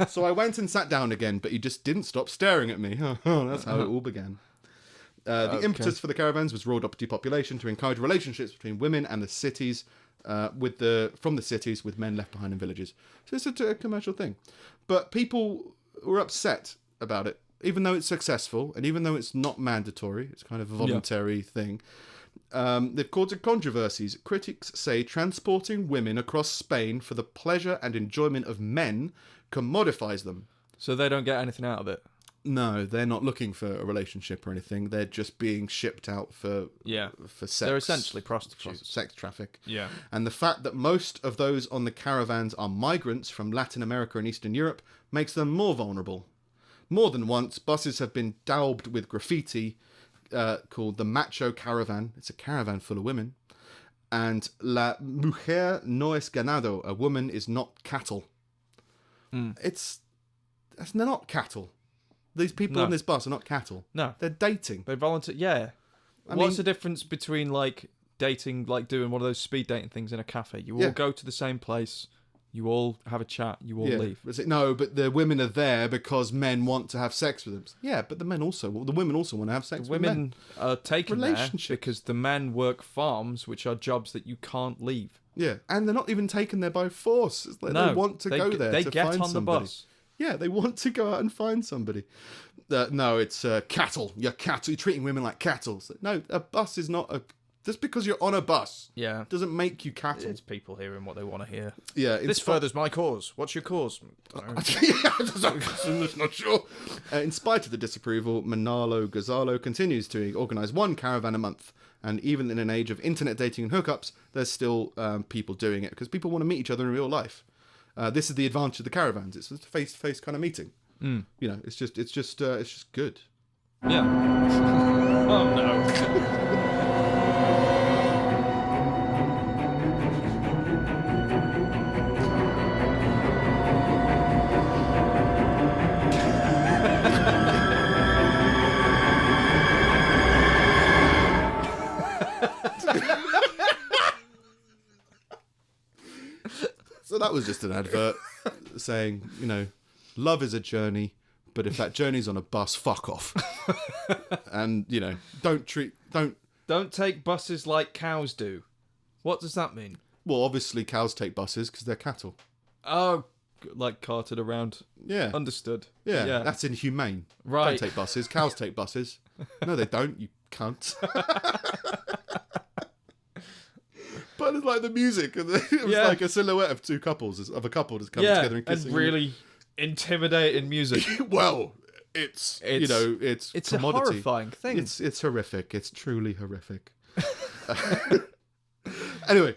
So I went and sat down again, but he just didn't stop staring at me. That's how it all began. The impetus for the caravans was rural depopulation to encourage relationships between women and the cities, from the cities with men left behind in villages. So it's a commercial thing. But people were upset about it, even though it's successful and even though it's not mandatory. It's kind of a voluntary thing. They've caused controversies. Critics say transporting women across Spain for the pleasure and enjoyment of men commodifies them. So they don't get anything out of it? No, they're not looking for a relationship or anything. They're just being shipped out for sex. They're essentially prostitutes. Sex traffic. Yeah. And the fact that most of those on the caravans are migrants from Latin America and Eastern Europe makes them more vulnerable. More than once, buses have been daubed with graffiti called the Macho Caravan. It's a caravan full of women. And La Mujer no es ganado. A woman is not cattle. They're not cattle. These people on this bus are not cattle. No. They're dating. They volunteer. Yeah. What's the difference between like dating, like doing one of those speed dating things in a cafe? You all go to the same place. You all have a chat. You all leave. No, but the women are there because men want to have sex with them. Yeah, but the women also want to have sex with men. Women are taken there because the men work farms, which are jobs that you can't leave. Yeah, and they're not even taken there by force. It's like they want to go there to get find on somebody. The bus. Yeah, they want to go out and find somebody. No, it's cattle. You're cattle. You're treating women like cattle. So, no, a bus is not a... Just because you're on a bus doesn't make you cattle. It's people hearing what they want to hear. Yeah, this furthers my cause. What's your cause? I'm not sure. In spite of the disapproval, Manalo Gonzalo continues to organise one caravan a month. And even in an age of internet dating and hookups, there's still people doing it because people want to meet each other in real life. This is the advantage of the caravans. It's just a face-to-face kind of meeting. You know, it's just good. Yeah. Oh no. So that was just an advert saying, you know, love is a journey, but if that journey's on a bus, fuck off. And, you know, don't take buses like cows do. What does that mean? Well, obviously cows take buses because they're cattle. Oh, like carted around. Yeah. Understood. Yeah, that's inhumane. Right. Don't take buses. Cows take buses. No, they don't, you cunt. But it's like the music, it was like a silhouette of a couple just coming together and kissing. And really intimidating music. Well, it's it's commodity. a horrifying thing. It's horrific. It's truly horrific. Anyway,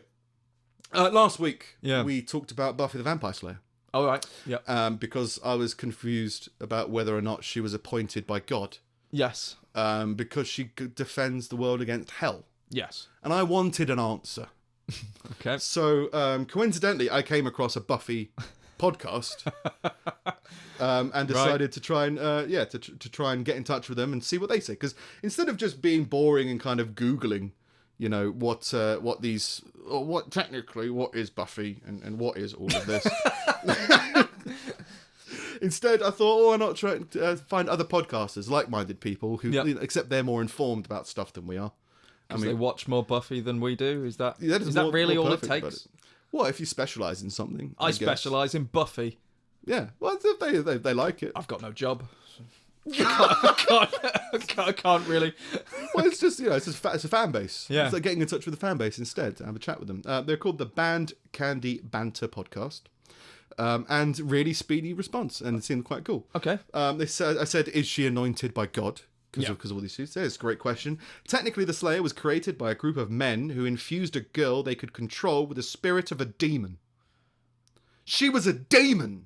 last week we talked about Buffy the Vampire Slayer. All right. Yeah. Because I was confused about whether or not she was appointed by God. Yes. Because she defends the world against hell. Yes. And I wanted an answer. Okay. So coincidentally, I came across a Buffy podcast and decided to try and to try and get in touch with them and see what they say. Because instead of just being boring and kind of Googling, what technically what is Buffy and what is all of this. Instead, I thought, why not try to find other podcasters, like-minded people who, except they're more informed about stuff than we are. Because they watch more Buffy than we do. Is that really more all it perfect, takes? Well, if you specialise in something, I specialise in Buffy. Yeah, well, if they like it. I've got no job. I can't really. Well, it's just it's a fan base. Yeah, it's like getting in touch with the fan base instead to have a chat with them. They're called the Band Candy Banter Podcast, and really speedy response, and it seemed quite cool. Okay. I said, is she anointed by God? Because of all these things. It's a great question. Technically, the Slayer was created by a group of men who infused a girl they could control with the spirit of a demon. She was a demon.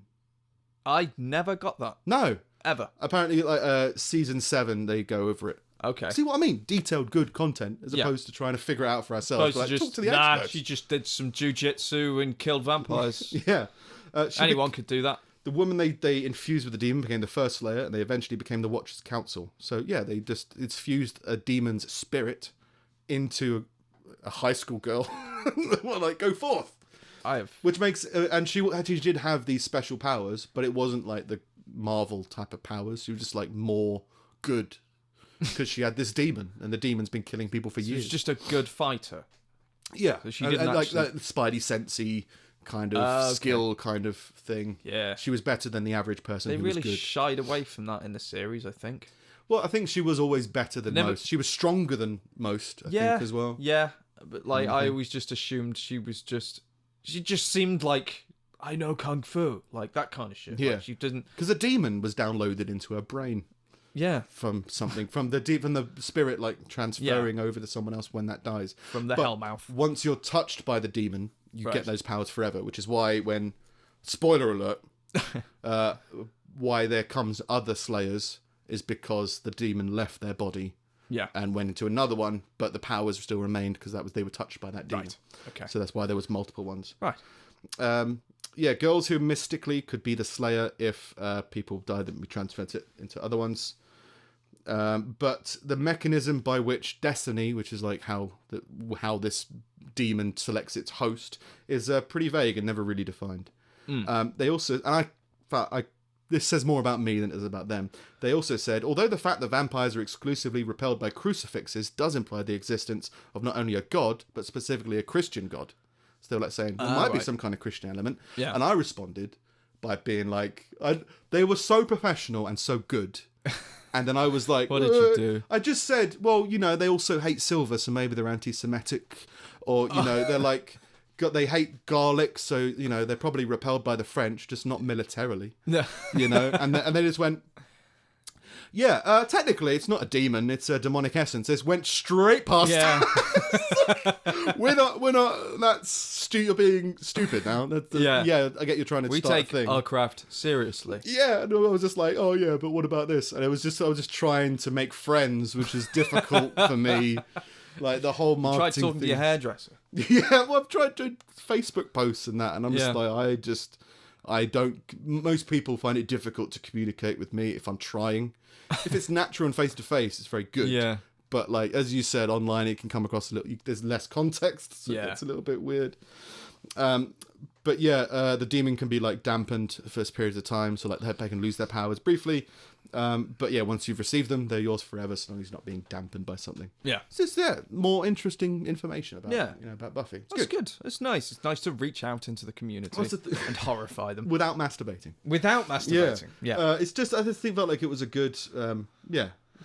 I never got that. No. Ever. Apparently, season 7, they go over it. Okay. See what I mean? Detailed, good content, as opposed to trying to figure it out for ourselves. Talk to the experts. She just did some jujitsu and killed vampires. Yeah. Anyone could do that. The woman they infused with the demon became the first Slayer, and they eventually became the Watchers Council. So yeah, it's fused a demon's spirit into a high school girl. Well, go forth. Which makes and she did have these special powers, but it wasn't like the Marvel type of powers. She was just more good because she had this demon, and the demon's been killing people for years. She's just a good fighter. Yeah, so she didn't like Spidey Sensey kind of skill kind of thing. Yeah. She was better than the average person who was good. They really shied away from that in the series, I think. Well, I think she was always better than most. She was stronger than most, I think, as well. Yeah, but I always just assumed she just seemed like, I know Kung Fu, like that kind of shit. Yeah. Like she didn't... Because a demon was downloaded into her brain. Yeah. From something, from the spirit transferring over to someone else when that dies. From the Hellmouth. Once you're touched by the demon, you get those powers forever, which is why when, spoiler alert, why there comes other Slayers is because the demon left their body and went into another one, but the powers still remained because they were touched by that demon. Right. Okay. So that's why there was multiple ones. Right. Girls who mystically could be the Slayer if people died, then we transferred it into other ones. But the mechanism by which Destiny, which is how this demon selects its host, is pretty vague and never really defined. They also, and this says more about me than it is about them. They also said, although the fact that vampires are exclusively repelled by crucifixes does imply the existence of not only a god, but specifically a Christian god. So they were saying, there might be some kind of Christian element. Yeah. And I responded by being they were so professional and so good. And then I was like, what did you do? I just said, well, they also hate silver, so maybe they're anti-Semitic. Or, they're they hate garlic, so, they're probably repelled by the French, just not militarily. Yeah. And they just went, yeah, technically it's not a demon, it's a demonic essence. It went straight past. Yeah. we're not, you're being stupid now. Yeah, I get you're trying to start a thing. We take our craft seriously. Yeah, and I was just like, oh yeah, but what about this? And I was just trying to make friends, which is difficult for me. Like the whole marketing Tried talking to your hairdresser. Yeah, well, I've tried doing Facebook posts and that, and I'm just like, I don't. Most people find it difficult to communicate with me if I'm trying. If it's natural and face to face, it's very good. Yeah. But as you said, online it can come across a little. There's less context, so it's a little bit weird. But the demon can be dampened for periods of time, so they can lose their powers briefly. But once you've received them, they're yours forever, so long as you're not being dampened by something. Yeah. It's just more interesting information about about Buffy. It's good. It's nice. It's nice to reach out into the community and horrify them without masturbating. Yeah. It's just I just felt like it was a good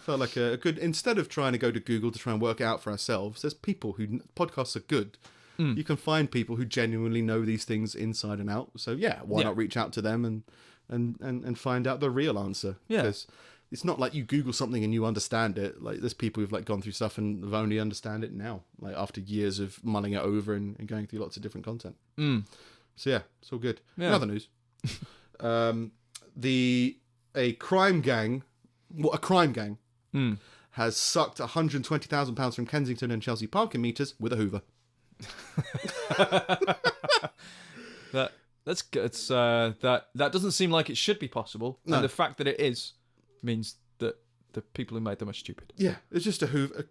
felt like a good, instead of trying to go to Google to try and work it out for ourselves, there's people who, podcasts are good. You can find people who genuinely know these things inside and out. So yeah, why not reach out to them and find out the real answer? Yeah. Because it's not like you Google something and you understand it. Like there's people who've like gone through stuff and have only understand it now, like after years of mulling it over and going through lots of different content. So yeah, it's all good. Yeah. In other news, a crime gang has sucked £120,000 from Kensington and Chelsea parking meters with a Hoover. That's good. That doesn't seem like it should be possible. No. And the fact that it is means that the people who made them are stupid. Yeah, it's just a Hoover.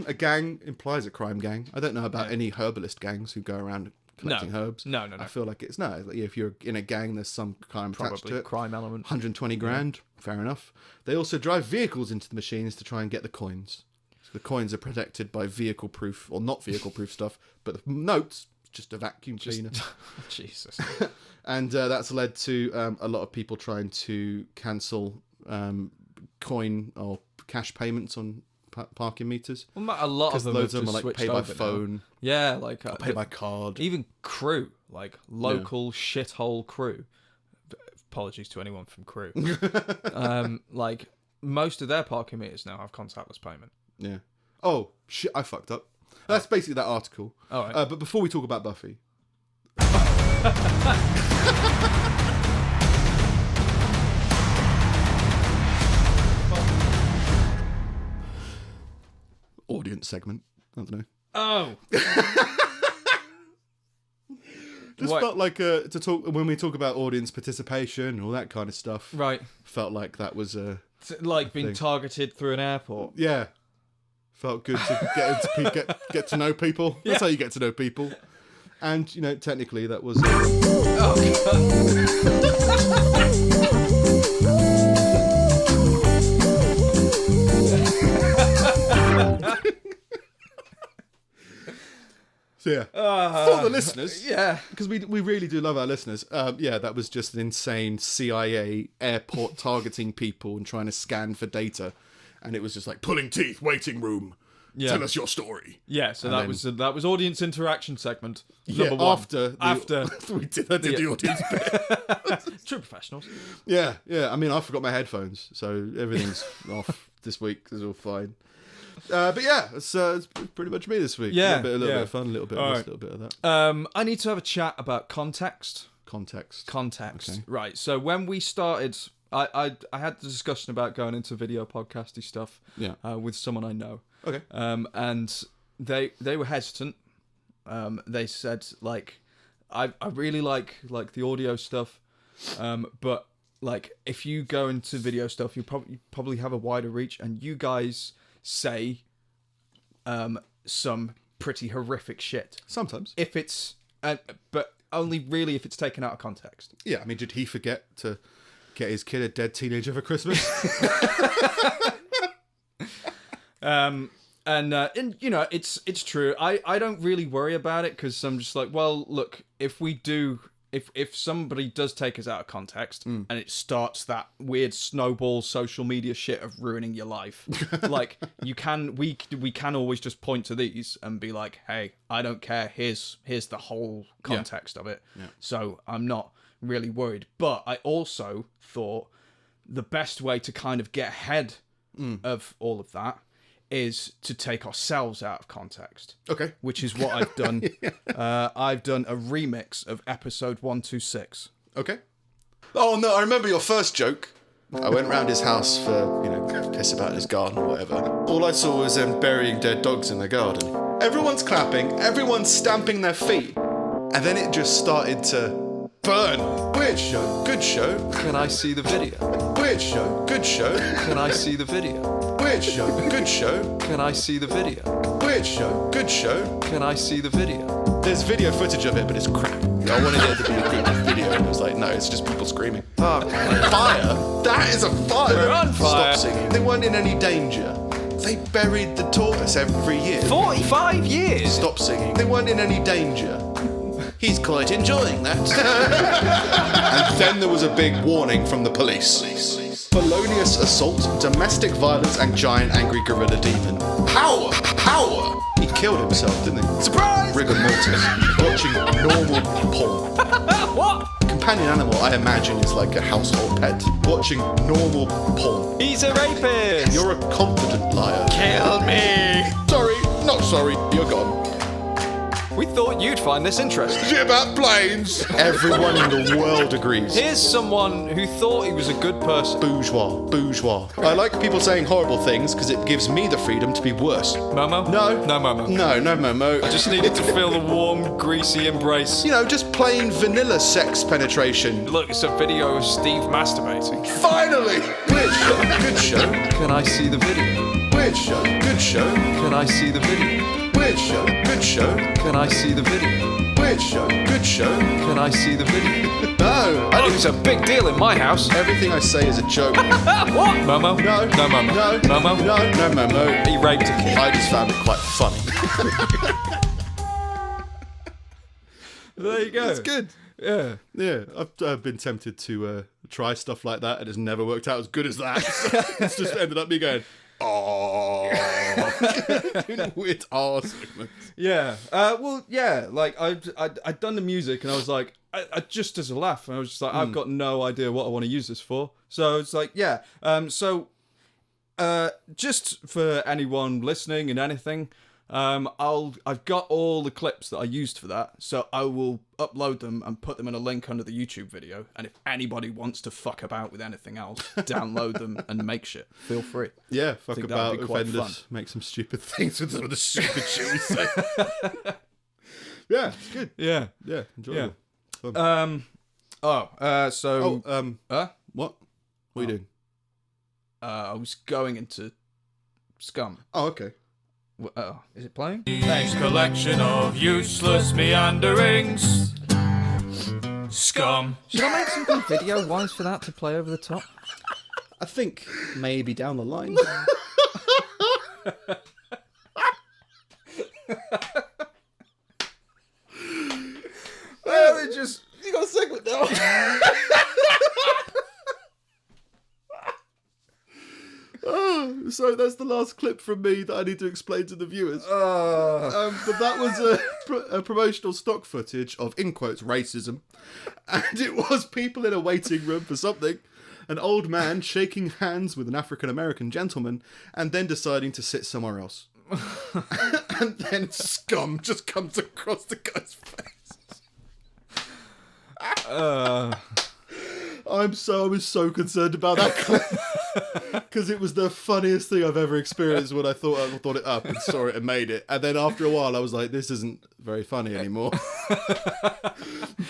A gang implies a crime gang. I don't know about any herbalist gangs who go around collecting herbs. No. I feel like it's if you're in a gang, there's some crime attached to it. Crime element. 120 grand, fair enough. They also drive vehicles into the machines to try and get the coins. So the coins are protected by vehicle-proof or not vehicle-proof stuff, but the notes, just a vacuum cleaner. Jesus. And that's led to a lot of people trying to cancel coin or cash payments on parking meters. Well, a lot of them loads have of them are like pay by phone. Now. Yeah, like pay by card. Even Crew, like local shithole Crew. Apologies to anyone from Crew. Like most of their parking meters now have contactless payment. Yeah. Oh shit! I fucked up. That's basically that article. All right. But before we talk about Buffy. Audience segment. I don't know. Oh. Just felt like to talk when we talk about audience participation and all that kind of stuff. Right. Felt like that was like being targeted through an airport. Yeah. Felt good to get to know people. That's how you get to know people. And technically that was. So yeah, for the listeners, because we really do love our listeners. That was just an insane CIA airport targeting people and trying to scan for data, and it was just like pulling teeth, waiting room. Yeah. Tell us your story. Yeah, so that was audience interaction segment. Yeah, number one. after we did the audience bit. True professionals. Yeah. I mean, I forgot my headphones, so everything's off this week. It's all fine. But yeah, it's pretty much me this week. Yeah, a little bit of fun, a little bit of this, a little bit of that. I need to have a chat about context. Context. Okay. Right. So when we started, I had the discussion about going into video podcasty stuff. Yeah. With someone I know. Okay. And they were hesitant. They said like, I really like the audio stuff, but like if you go into video stuff, you probably have a wider reach, and you guys say some pretty horrific shit Sometimes. if it's but only really if it's taken out of context. Yeah, I mean, did he forget to get his kid a dead teenager for Christmas? And it's true. I don't really worry about it because I'm just like, well, look, if somebody does take us out of context and it starts that weird snowball social media shit of ruining your life, like we can always just point to these and be like, hey, I don't care. Here's the whole context of it. Yeah. So I'm not really worried. But I also thought the best way to kind of get ahead of all of that is to take ourselves out of context. Okay. Which is what I've done. I've done a remix of episode 126. Okay. Oh, no, I remember your first joke. I went round his house for, piss about his garden or whatever. All I saw was them burying dead dogs in the garden. Everyone's clapping, everyone's stamping their feet. And then it just started to burn. Weird show, good show. Can I see the video? Weird show, good show. Can I see the video? Weird show, good show. Can I see the video? Weird show, good show. Can I see the video? There's video footage of it, but it's crap. I wanted it to be a good video, and it was like, no, it's just people screaming. Oh, fire? That is a fire! We're on fire! Stop singing. They weren't in any danger. They buried the tortoise every year. 45 years? Stop singing. They weren't in any danger. He's quite enjoying that. And then there was a big warning from the police. felonious assault, domestic violence, and giant angry gorilla demon. Power! Power! He killed himself, didn't he? Surprise! Rigor mortis. Watching normal porn. What? Companion animal, I imagine, is like a household pet. Watching normal porn. He's a rapist! You're a confident liar. Kill me! Sorry, not sorry, you're gone. We thought you'd find this interesting. Shit about planes! Everyone in the world agrees. Here's someone who thought he was a good person. Bourgeois. Bourgeois. I like people saying horrible things because it gives me the freedom to be worse. Momo? No. No Momo. No, no Momo. I just needed to feel the warm, greasy embrace. You know, just plain vanilla sex penetration. Look, it's a video of Steve masturbating. Finally! Weird show. Good show. Can I see the video? Weird show. Good show. Can I see the video? Weird show. Good show. Can I see the video? Weird show. Good show. Can I see the video? No. Oh, it's a big deal in my house. Everything I say is a joke. What? Momo? No. No Momo. No. Momo? No. No Momo. He raped a kid. I just found it quite funny. There you go. It's good. Yeah. Yeah, I've been tempted to try stuff like that, and it's never worked out as good as that. So it's just ended up me going, oh, doing weird segments. Yeah. Well, yeah. Like I'd done the music, and I was like, I just as a laugh, and I was just like, I've got no idea what I want to use this for. So it's like, yeah. Just for anyone listening and anything, I've got all the clips that I used for that, so I will upload them and put them in a link under the YouTube video. And if anybody wants to fuck about with anything else, download them and make shit. Feel free. Yeah, fuck think that would about, be quite offend us, fun. make some stupid things with some of the stupid shit we say. Yeah, it's good. Yeah. Yeah, enjoyable. Yeah. So. What? What are you doing? I was going into Scum. Oh, okay. Is it playing? Next collection of useless meanderings. Scum. Should I make something video-wise for that to play over the top? I think maybe down the line. You got a segment now. So that's the last clip from me that I need to explain to the viewers. But that was a promotional stock footage of, in quotes, racism. And it was people in a waiting room for something. An old man shaking hands with an African-American gentleman and then deciding to sit somewhere else. And then scum just comes across the guy's face. I was so concerned about that clip. Because it was the funniest thing I've ever experienced when I thought it up and saw it and made it. And then after a while, I was like, this isn't very funny anymore.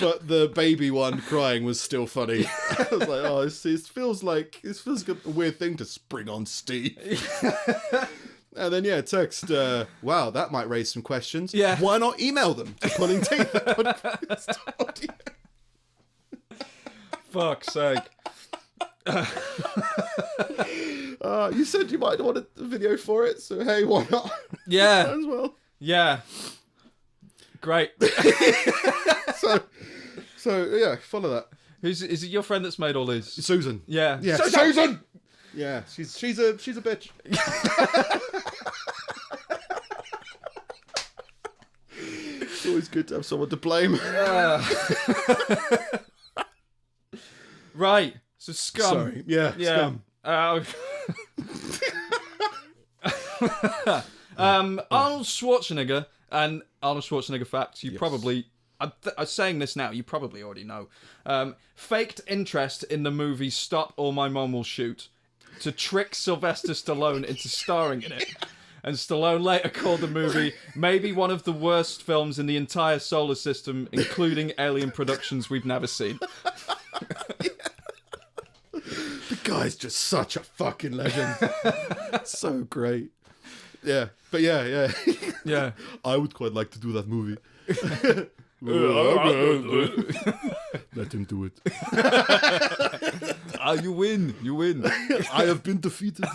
But the baby one crying was still funny. I was like, oh, this feels like a weird thing to spring on Steve. And then, yeah, text, wow, that might raise some questions. Yeah. Why not email them to Pulling Teeth? Fuck's sake. You said you might want a video for it, so hey, why not? Yeah. As well. Yeah. Great. So yeah, follow that. Is it your friend that's made all these? Susan. Yeah. Yeah. Susan! Yeah, she's a bitch. It's always good to have someone to blame. Right. So Scum. Sorry. Yeah. Scum. Arnold Schwarzenegger, and Arnold Schwarzenegger facts, you probably... I'm saying this now, you probably already know. Faked interest in the movie Stop or My Mom Will Shoot to trick Sylvester Stallone into starring in it. And Stallone later called the movie maybe one of the worst films in the entire solar system, including alien productions we've never seen. The guy's just such a fucking legend. So great. Yeah. But yeah. Yeah. I would quite like to do that movie. Let him do it. You win. You win. I have been defeated.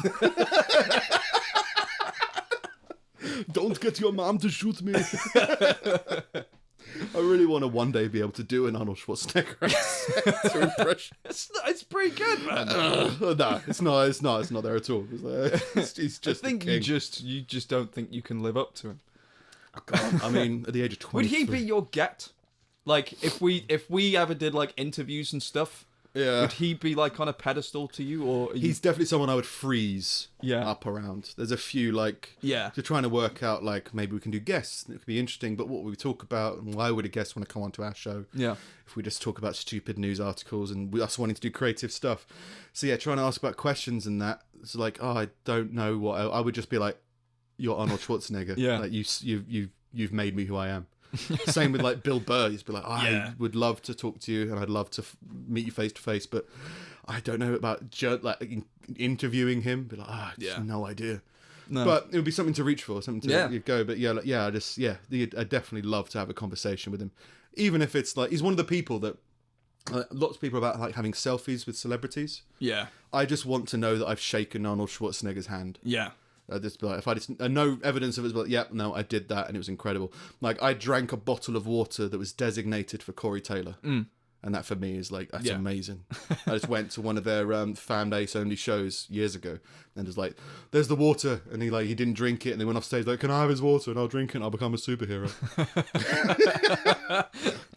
Don't get your mom to shoot me. I really want to one day be able to do an Arnold Schwarzenegger accent or impression. It's pretty good, man. No, it's not. It's not there at all. He's just. I think you just don't think you can live up to him. God, I mean, at the age of 23. Would he be your get? Like, if we ever did like interviews and stuff, would he be like on a pedestal to you, or he's definitely someone I would freeze Yeah. up around. There's a few like Yeah. you're trying to work out like maybe we can do guests. It could be interesting, but what would we talk about, and why would a guest want to come onto our show? Yeah. If we just talk about stupid news articles and us wanting to do creative stuff. So yeah, trying to ask about questions and that. It's like, oh, I don't know what I would just be like, you're Arnold Schwarzenegger. Yeah. Like you've made me who I am. Same with like Bill Burr. He'd be like, I would love to talk to you and I'd love to meet you face to face, but I don't know about interviewing him. Be like, just no idea. No. But it would be something to reach for, something to go. But I'd definitely love to have a conversation with him, even if it's like he's one of the people that lots of people about like having selfies with celebrities. Yeah. I just want to know that I've shaken Arnold Schwarzenegger's hand. Yeah. Just like, if I just no evidence of it, but no, I did that and it was incredible. Like I drank a bottle of water that was designated for Corey Taylor, and that for me is like that's amazing. I just went to one of their fan base only shows years ago, and it was like, "There's the water," and he didn't drink it, and they went off stage like, "Can I have his water?" and I'll drink it, and I'll become a superhero.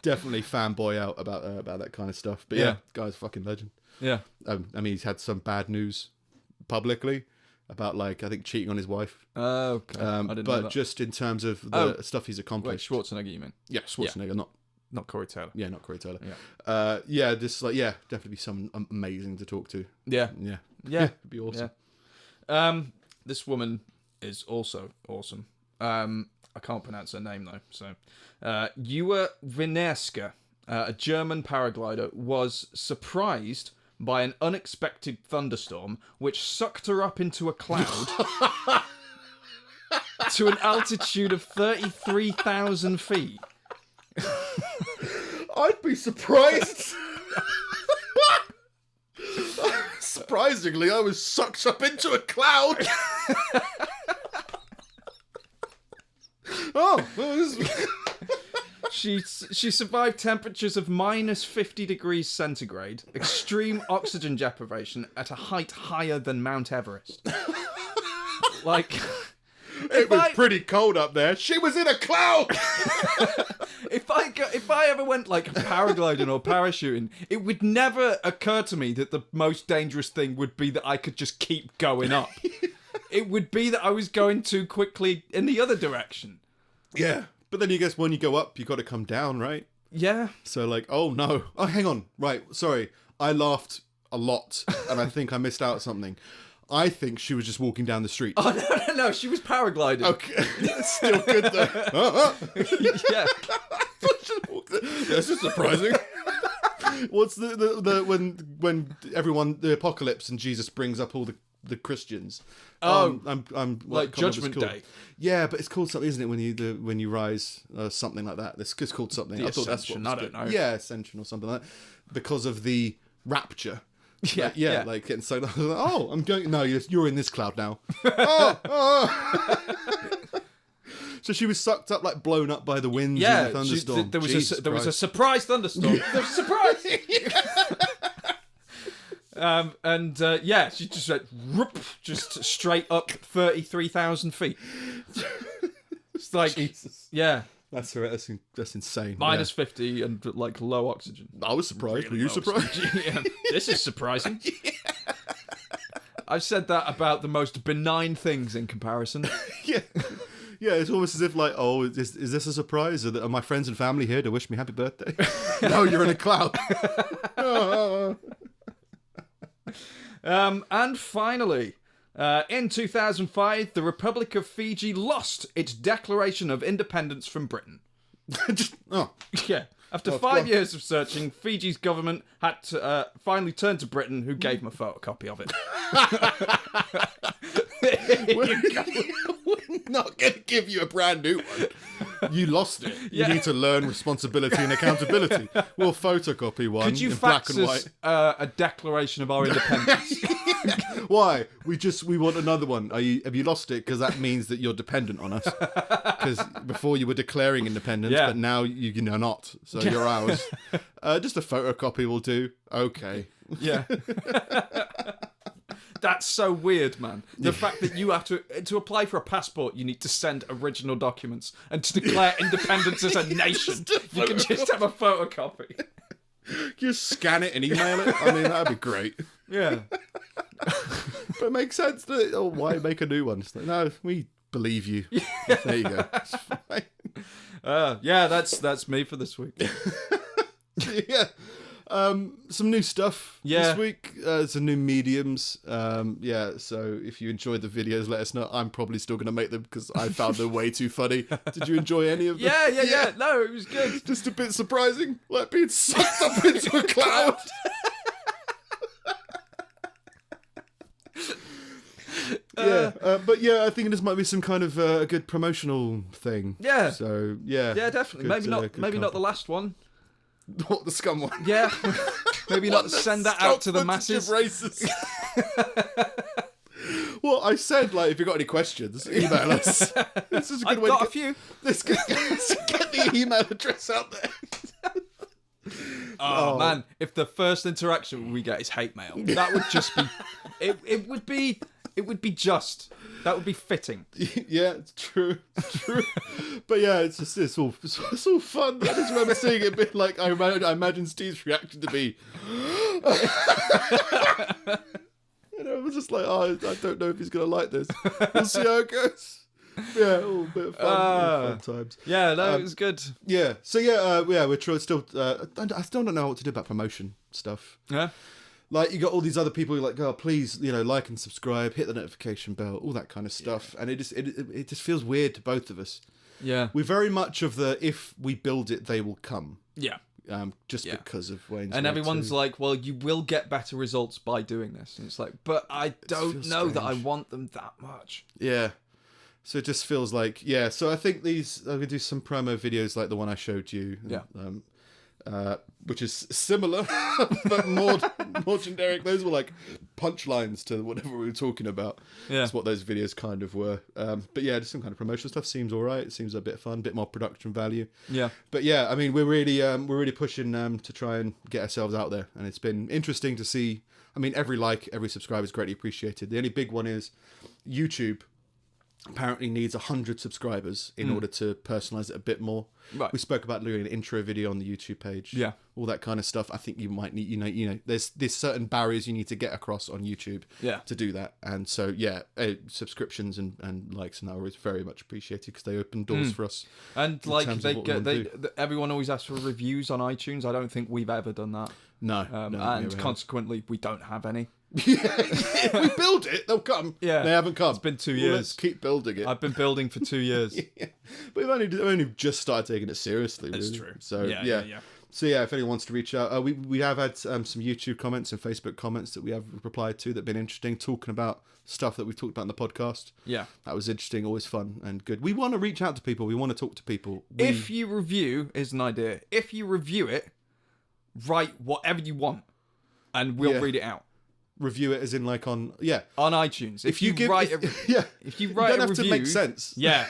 Definitely fanboy out about that kind of stuff. But yeah, guy's a fucking legend. Yeah. I mean, he's had some bad news publicly about like I think cheating on his wife. Oh, okay. I didn't know that. Just in terms of the stuff he's accomplished. Wait, Schwarzenegger, you mean? Yeah, Schwarzenegger, not Corey Taylor. Yeah, not Corey Taylor. Yeah. Just like definitely be someone amazing to talk to. Yeah. It'd be awesome. Yeah. This woman is also awesome. I can't pronounce her name though. So, Ewa Winerska, a German paraglider, was surprised by an unexpected thunderstorm which sucked her up into a cloud to an altitude of 33,000 feet. I'd be surprised. Surprisingly, I was sucked up into a cloud. She survived temperatures of minus 50 degrees centigrade, extreme oxygen deprivation at a height higher than Mount Everest. Like, it was pretty cold up there. She was in a cloud. If I ever went like paragliding or parachuting, it would never occur to me that the most dangerous thing would be that I could just keep going up. It would be that I was going too quickly in the other direction. Yeah. But then you guess when you go up, you got to come down, right? Yeah. So like, oh no. Oh, hang on. Right. Sorry. I laughed a lot and I think I missed out something. I think she was just walking down the street. Oh, no. She was paragliding. Okay. Still good though. Yeah. This is surprising. What's the when everyone, the apocalypse and Jesus brings up all the Christians? I'm like Judgment Day. Yeah, but it's called something, isn't it? When you rise, something like that. It's called something. The I thought Ascension, that's what I don't know. Yeah, Ascension or something like that, because of the rapture. Yeah. Like getting so. Oh, I'm going. No, you're in this cloud now. So she was sucked up, like blown up by the winds and the thunderstorm. There was a surprise thunderstorm. There was a surprise. She just went whoop, just straight up 33,000 feet. It's like, Jesus. Yeah. That's insane. Minus 50 and like low oxygen. I was surprised. Were you surprised? Yeah. This is surprising. I've said that about the most benign things in comparison. Yeah. Yeah, it's almost as if like, oh, is this a surprise? Are my friends and family here to wish me happy birthday? No, you're in a cloud. And finally, in 2005, the Republic of Fiji lost its declaration of independence from Britain. Yeah. After 5 years of searching, Fiji's government had to finally turn to Britain, who gave them a photocopy of it. We're not going to give you a brand new one. You lost it. You need to learn responsibility and accountability. We'll photocopy one Could you in fax black and us white. a declaration of our independence? Why? We want another one. Have you lost it? Because that means that you're dependent on us. Because before you were declaring independence, but now you're not. So you're ours. Just a photocopy will do. Okay. Yeah. That's so weird, man. The fact that you have to apply for a passport, you need to send original documents, and to declare independence as a nation, you can just have a photocopy. Just scan it and email it. I mean, that'd be great. Yeah. But it makes sense. Oh, why make a new one? It's like, no, we believe you. There you go. It's fine. Yeah, that's me for this week. Yeah. Some new stuff this week. Some new mediums. So if you enjoyed the videos, let us know. I'm probably still going to make them because I found them way too funny. Did you enjoy any of them? Yeah. No, it was good. Just a bit surprising, like being sucked up into a cloud. I think this might be some kind of a good promotional thing. Yeah. So definitely. Maybe not the last one. What, the scum one? Yeah. Maybe not send that out to the masses. Races. Well, I said, if you've got any questions, email us. This is a good way to got a few. Let's get the email address out there. Oh, man, if the first interaction we get is hate mail, that would just be... It would be just. That would be fitting. Yeah, it's true. But yeah, it's all fun. I just remember seeing it being like, I imagine Steve's reaction to be. And I was just like, I don't know if he's gonna like this. We'll see how it goes. Yeah, all a bit of fun times. Yeah, no, it was good. Yeah. So we're still. I still don't know what to do about promotion stuff. Yeah. Like, you got all these other people who are like, oh, please, like and subscribe, hit the notification bell, all that kind of stuff. And it just feels weird to both of us. Yeah. We're very much of the, if we build it, they will come. Yeah. Because of Wayne's. And everyone's like, well, you will get better results by doing this. And it's like, but I don't know that I want them that much. Yeah. So it just feels like, So I think I'm going to do some promo videos like the one I showed you. Yeah. Which is similar, but more generic. Those were like punchlines to whatever we were talking about. Yeah. That's what those videos kind of were. But yeah, just some kind of promotional stuff seems all right. It seems a bit fun, a bit more production value. Yeah. But yeah, I mean, we're really pushing to try and get ourselves out there, and it's been interesting to see. I mean, every subscriber is greatly appreciated. The only big one is YouTube. Apparently needs 100 subscribers in order to personalize it a bit more. Right. We spoke about doing an intro video on the YouTube page. Yeah. All that kind of stuff. I think you might need, there's certain barriers you need to get across on YouTube to do that. And so, subscriptions and likes and that are always very much appreciated because they open doors for us. And everyone always asks for reviews on iTunes. I don't think we've ever done that. No. And consequently, we don't have any. If we build it, they'll come. Yeah, they haven't come. It's been 2 years. Let's keep building it. I've been building for 2 years. But we've only just started taking it seriously. That's really. true. So yeah. So yeah, if anyone wants to reach out, we have had some YouTube comments and Facebook comments that we have replied to that've been interesting, talking about stuff that we've talked about in the podcast. Yeah, that was interesting, always fun and good. We want to reach out to people. We want to talk to people. If you review, is an idea. If you review it, write whatever you want, and we'll read it out. Review it as in like on iTunes. If you write a review, to make sense. Yeah,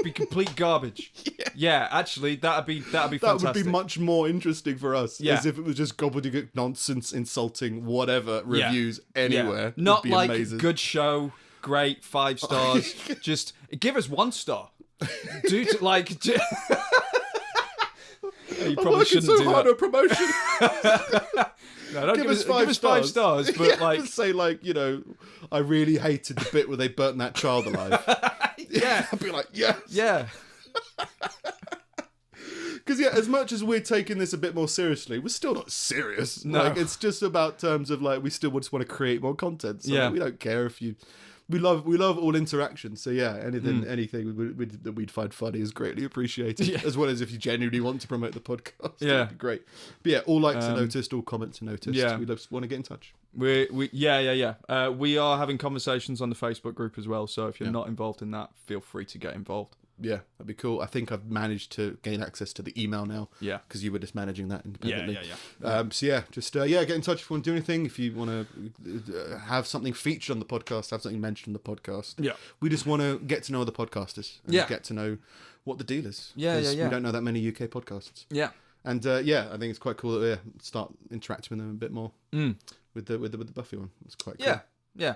be complete garbage. Actually, that'd be fantastic. That would be much more interesting for us. As if it was just gobbledygook nonsense, insulting whatever reviews anywhere. Not like amazing. Good show, great, 5 stars. Just give us 1 star. You probably shouldn't so do hard that. On promotion. No, don't give us 5 stars, but say I really hated the bit where they burnt that child alive. I'd be like, yes. Yeah. Because as much as we're taking this a bit more seriously, we're still not serious. No. It's just about terms of we still just want to create more content. So we don't care if you. We love all interaction. So anything that we'd find funny is greatly appreciated. As well as if you genuinely want to promote the podcast, that'd be great. But all likes are noticed, all comments are noticed. Yeah, we just want to get in touch. We are having conversations on the Facebook group as well. So if you're not involved in that, feel free to get involved. Yeah, that'd be cool. I think I've managed to gain access to the email now. Yeah. Because you were just managing that independently. Yeah. So yeah, just get in touch if you want to do anything. If you want to have something featured on the podcast, have something mentioned on the podcast. Yeah. We just want to get to know other podcasters. And get to know what the deal is. Yeah. We don't know that many UK podcasts. Yeah. And I think it's quite cool that we start interacting with them a bit more. With the Buffy one. It's quite cool. Yeah.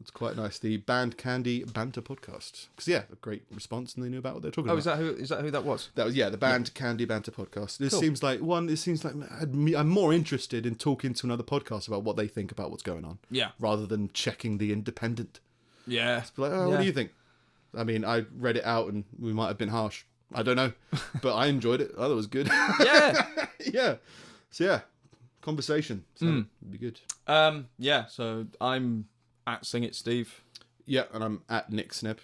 It's quite nice. The Band Candy Banter podcast. Because a great response, and they knew about what they're talking about. Is that who that was? That was the Band Candy Banter podcast. This seems like I'm more interested in talking to another podcast about what they think about what's going on. Yeah. Rather than checking the Independent. Yeah. It's like, what do you think? I mean, I read it out and we might have been harsh. I don't know, but I enjoyed it. I thought it was good. Yeah. Yeah. So conversation. So it'd be good. So I'm at Sing It Steve. Yeah, and I'm at Nick Snip.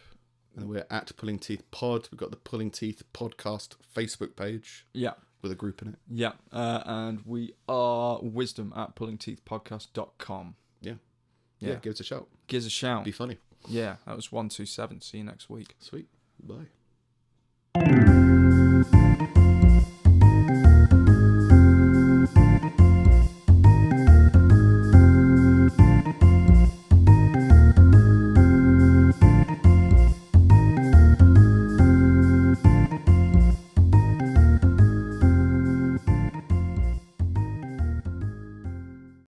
And we're at Pulling Teeth Pod. We've got the Pulling Teeth Podcast Facebook page. Yeah. With a group in it. Yeah. And we are wisdom at pullingteethpodcast.com. Yeah. Yeah, give us a shout. Give us a shout. Be funny. Yeah, that was 127. See you next week. Sweet. Bye.